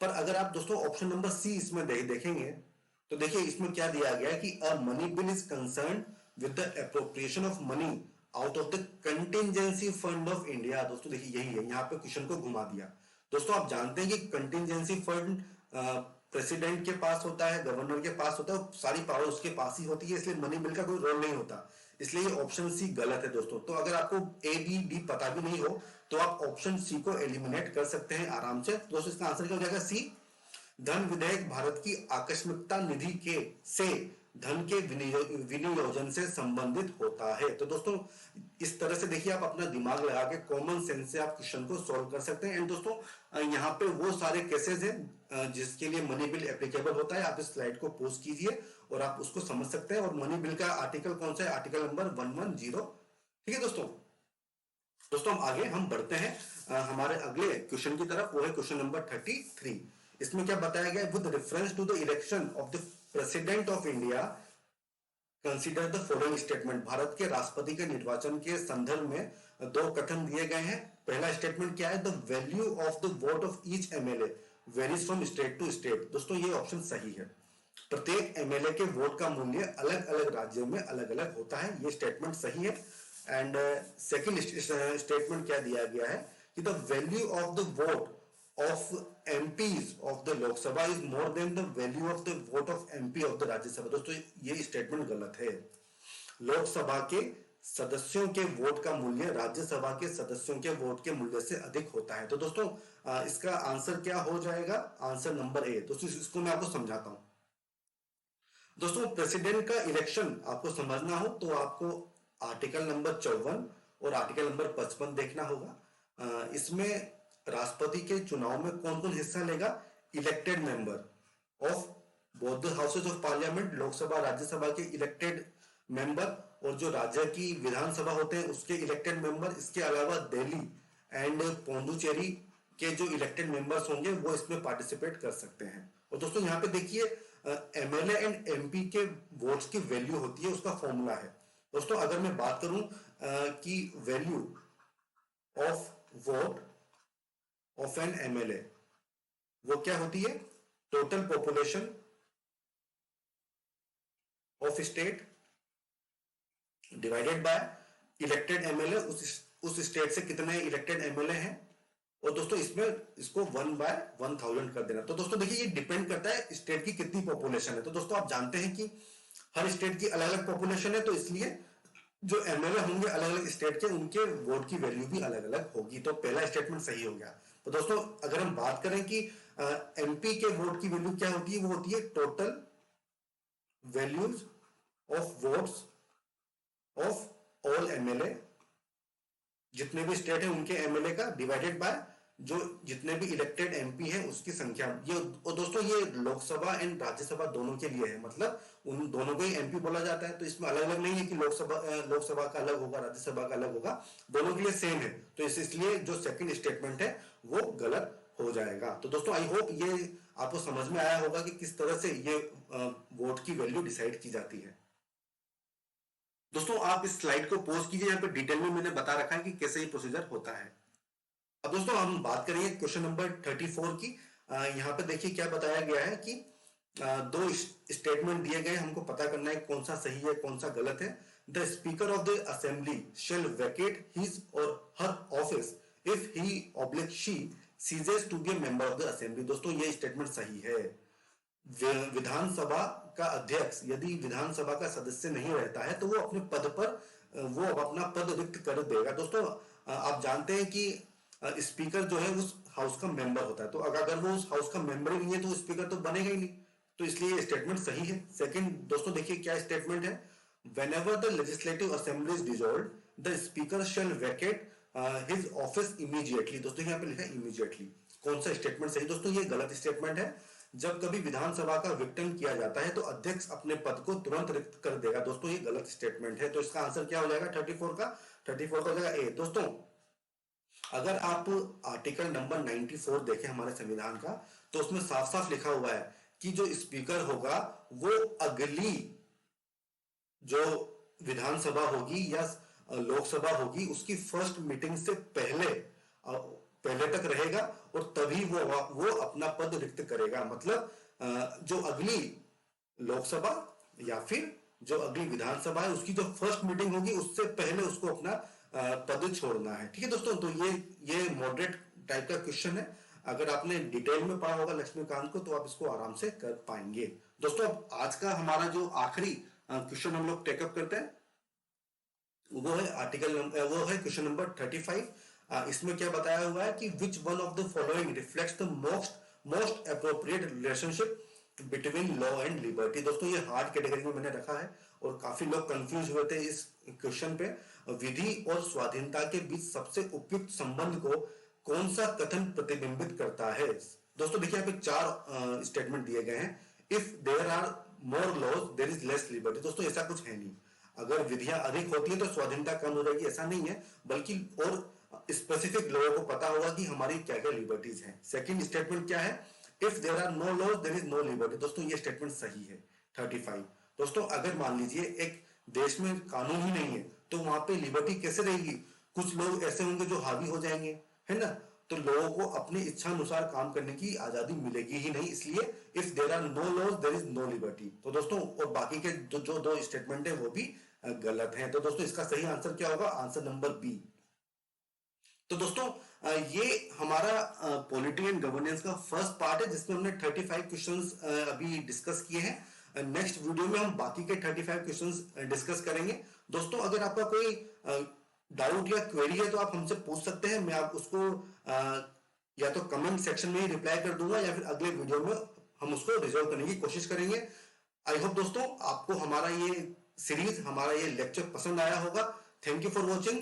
पर अगर आप दोस्तों ऑप्शन नंबर सी इसमें देखेंगे तो देखिए इसमें क्या दिया गया है कि a money bill is concern with the appropriation of money out of the contingency fund of India. दोस्तों देखिए यही है, यहाँ पे क्वेश्चन को घुमा दिया। दोस्तों आप जानते हैं कि कंटिजेंसी फंड प्रेसिडेंट के पास होता है, गवर्नर के पास होता है, सारी पावर उसके पास ही होती है, इसलिए मनी बिल का कोई रोल नहीं होता, इसलिए ऑप्शन सी गलत है दोस्तों। तो अगर आपको ए बी डी पता भी नहीं हो तो आप ऑप्शन सी को एलिमिनेट कर सकते हैं आराम से। दोस्तों इसका आंसर क्या हो जाएगा? सी। धन विधेयक भारत की आकस्मिकता निधि के से धन के विनियोजन से संबंधित होता है। तो दोस्तों इस तरह से देखिए आप अपना दिमाग लगा के कॉमन सेंस से आप क्वेश्चन को सॉल्व कर सकते हैं। एंड दोस्तों यहाँ पे वो सारे केसेस हैं जिसके लिए मनी बिल एप्लीकेबल होता है। आप इस स्लाइड को पोस्ट कीजिए और आप उसको समझ सकते हैं। और मनी बिल का आर्टिकल कौन सा है? Article number 110। ठीक है दोस्तों हम बढ़ते हैं हमारे अगले क्वेश्चन की तरफ, वो है क्वेश्चन नंबर 33। इसमें क्या बताया गया है? With reference to the election of the president of India consider the following statement. Bharat के राष्ट्रपति के निर्वाचन के संदर्भ में 2 कथन दिए गए हैं। पहला स्टेटमेंट क्या है? The value of the vote of each MLA varies from state to state. दोस्तों ये ऑप्शन सही है, प्रत्येक एमएलए के वोट का मूल्य अलग अलग राज्यों में अलग अलग होता है, ये स्टेटमेंट सही है। एंड सेकंड स्टेटमेंट क्या दिया गया है कि कि the value of the vote of MPs of the Lok Sabha is more than the value of the vote of MP of the Rajya Sabha। दोस्तों ये स्टेटमेंट गलत है। लोकसभा के सदस्यों के वोट का मूल्य राज्यसभा के सदस्यों के वोट के मूल्य से अधिक होता है। तो दोस्तों इसका आंसर क्या हो जाएगा? Answer number A. दोस्तों इसको मैं आपको समझाता हूं। दोस्तों प्रेसिडेंट का इलेक्शन आपको समझना हो तो आपको आर्टिकल नंबर 54 और आर्टिकल नंबर 55 देखना होगा। इसमें राष्ट्रपति के चुनाव में कौन कौन हिस्सा लेगा? Elected member of both the houses of parliament, Lok Sabha Rajya Sabha के इलेक्टेड मेंबर, और जो राज्य की विधानसभा होते हैं उसके इलेक्टेड मेंबर। इसके अलावा दिल्ली एंड पोंडुचेरी के जो इलेक्टेड मेंबर्स होंगे वो इसमें पार्टिसिपेट कर सकते हैं। और दोस्तों यहाँ पे देखिए एमएलए एंड एमपी के वोट्स की वैल्यू होती है, उसका फॉर्मूला है। दोस्तों अगर मैं बात करूं कि value of vote of N MLA वो क्या होती है? Total population of state divided by elected MLA, उस स्टेट से कितने इलेक्टेड एमएलए हैं। और दोस्तों इसमें इसको 1/1000 कर देना। तो दोस्तों देखिए ये डिपेंड करता है स्टेट की कितनी पॉपुलेशन है। तो दोस्तों आप जानते हैं कि हर स्टेट की अलग अलग पॉपुलेशन है, तो इसलिए जो एमएलए होंगे अलग अलग स्टेट के, उनके वोट की वैल्यू भी अलग अलग होगी। तो पहला स्टेटमेंट सही हो गया। तो दोस्तों अगर हम बात करें कि एमपी के वोट की वैल्यू क्या होती है, वो होती है total values of votes of all MLA, जितने भी स्टेट है उनके एमएलए का, डिवाइडेड बाय जो जितने भी इलेक्टेड एमपी हैं उसकी संख्या। ये और दोस्तों ये लोकसभा एंड राज्यसभा दोनों के लिए है, मतलब उन दोनों को ही एमपी बोला जाता है। तो इसमें अलग अलग नहीं है कि लोकसभा का अलग होगा, राज्यसभा का अलग होगा, दोनों के लिए सेम है। तो इसलिए जो सेकंड स्टेटमेंट है वो गलत हो जाएगा। तो दोस्तों आई होप ये आपको समझ में आया होगा कि किस तरह से ये वोट की वैल्यू डिसाइड की जाती है। दोस्तों आप इस स्लाइड को पॉज कीजिए, यहाँ पे डिटेल में मैंने बता रखा है कि कैसे ये प्रोसीजर होता है। अब दोस्तों हम बात करेंगे क्वेश्चन नंबर 34 की। यहाँ पे देखिए क्या बताया गया है कि दो स्टेटमेंट दिए गए, हमको पता करना है कौन सा सही है कौन सा गलत है। The speaker of the assembly shall vacate his और her office if he oblique she ceases to be a member of the assembly. दोस्तों ये स्टेटमेंट सही है। विधानसभा का अध्यक्ष यदि विधानसभा का सदस्य नहीं रहता है तो वो अपने पद पर वो अपना पद रिक्त कर देगा। दोस्तों आप जानते हैं कि स्पीकर जो है उस हाउस का मेंबर होता है, तो अगर वो उस हाउस का मेंबर ही नहीं है तो स्पीकर तो बनेगा ही नहीं। तो इसलिए ये स्टेटमेंट सही है। सेकंड दोस्तों देखिए क्या स्टेटमेंट है, whenever the legislative assembly is dissolved, the speaker shall vacate his office immediately। दोस्तों यहाँ पे लिखा है immediately। कौन सा स्टेटमेंट सही? दोस्तों ये गलत स्टेटमेंट है। जब कभी विधानसभा का विघटन किया जाता है तो अध्यक्ष अपने पद को तुरंत रिक्त कर देगा। दोस्तों ये गलत स्टेटमेंट है। तो इसका आंसर क्या हो जाएगा? 34 का हो जाएगा ए। दोस्तों अगर आप आर्टिकल नंबर 94 देखें हमारे संविधान का, तो उसमें साफ साफ लिखा हुआ है कि जो स्पीकर होगा वो अगली जो विधानसभा होगी या लोकसभा होगी उसकी फर्स्ट मीटिंग से पहले तक रहेगा और तभी वो अपना पद रिक्त करेगा। मतलब जो अगली लोकसभा या फिर जो अगली विधानसभा है उसकी जो फर्स्ट मीटिंग होगी उससे पहले उसको अपना पद छोड़ना है। ठीक है दोस्तों, तो ये मॉडरेट टाइप का क्वेश्चन है। अगर आपने डिटेल में पढ़ा होगा लक्ष्मीकांत को तो आप इसको आराम से कर पाएंगे। दोस्तों अब आज का हमारा जो आखिरी क्वेश्चन हम लोग टेकअप करते हैं वो है क्वेश्चन नंबर 35। इसमें क्या बताया हुआ है कि which one of the following reflects the most appropriate relationship between law and liberty. दोस्तों ये हार्ड कैटेगरी में मैंने रखा है और काफी लोग कंफ्यूज हुए थे इस क्वेश्चन पे। विधि और स्वाधीनता के बीच सबसे उपयुक्त संबंध को कौन सा कथन प्रतिबिंबित करता है? दोस्तों देखिए यहाँ पे 4 स्टेटमेंट दिए गए हैं। If there are more laws there is less liberty. दोस्तों ऐसा कुछ है नहीं। अगर विधियां अधिक होती है तो स्वाधीनता कम हो जाएगी, ऐसा नहीं है, बल्कि और स्पेसिफिक लोगों को पता होगा कि हमारी क्या क्या लिबर्टीज हैं। सेकंड स्टेटमेंट क्या है? If there are no laws there is no liberty. दोस्तों ये स्टेटमेंट सही है 35। दोस्तों अगर मान लीजिए एक देश में कानून ही नहीं है तो वहां पे लिबर्टी कैसे रहेगी? कुछ लोग ऐसे होंगे जो हावी हो जाएंगे, है ना, तो लोगों को अपनी इच्छा अनुसार काम करने की आजादी मिलेगी ही नहीं। इसलिए if there are no laws there is no liberty. तो दोस्तों और बाकी के जो 2 स्टेटमेंट है वो भी गलत हैं। तो दोस्तों इसका सही आंसर क्या होगा? Answer number B. तो दोस्तों ये हमारा पॉलिटी एंड गवर्नेंस का फर्स्ट पार्ट है, जिसमें हमने 35 क्वेश्चंस अभी डिस्कस किए हैं। नेक्स्ट वीडियो में हम बाकी के 35 क्वेश्चंस डिस्कस करेंगे। दोस्तों, अगर आपका कोई डाउट या क्वेरी है तो आप हमसे पूछ सकते हैं। मैं आप उसको या तो कमेंट सेक्शन में ही रिप्लाई कर दूंगा, या फिर अगले वीडियो में हम उसको रिजॉल्व करने की कोशिश करेंगे। आई होप दोस्तों आपको हमारा ये सीरीज, हमारा ये लेक्चर पसंद आया होगा। Thank you for watching.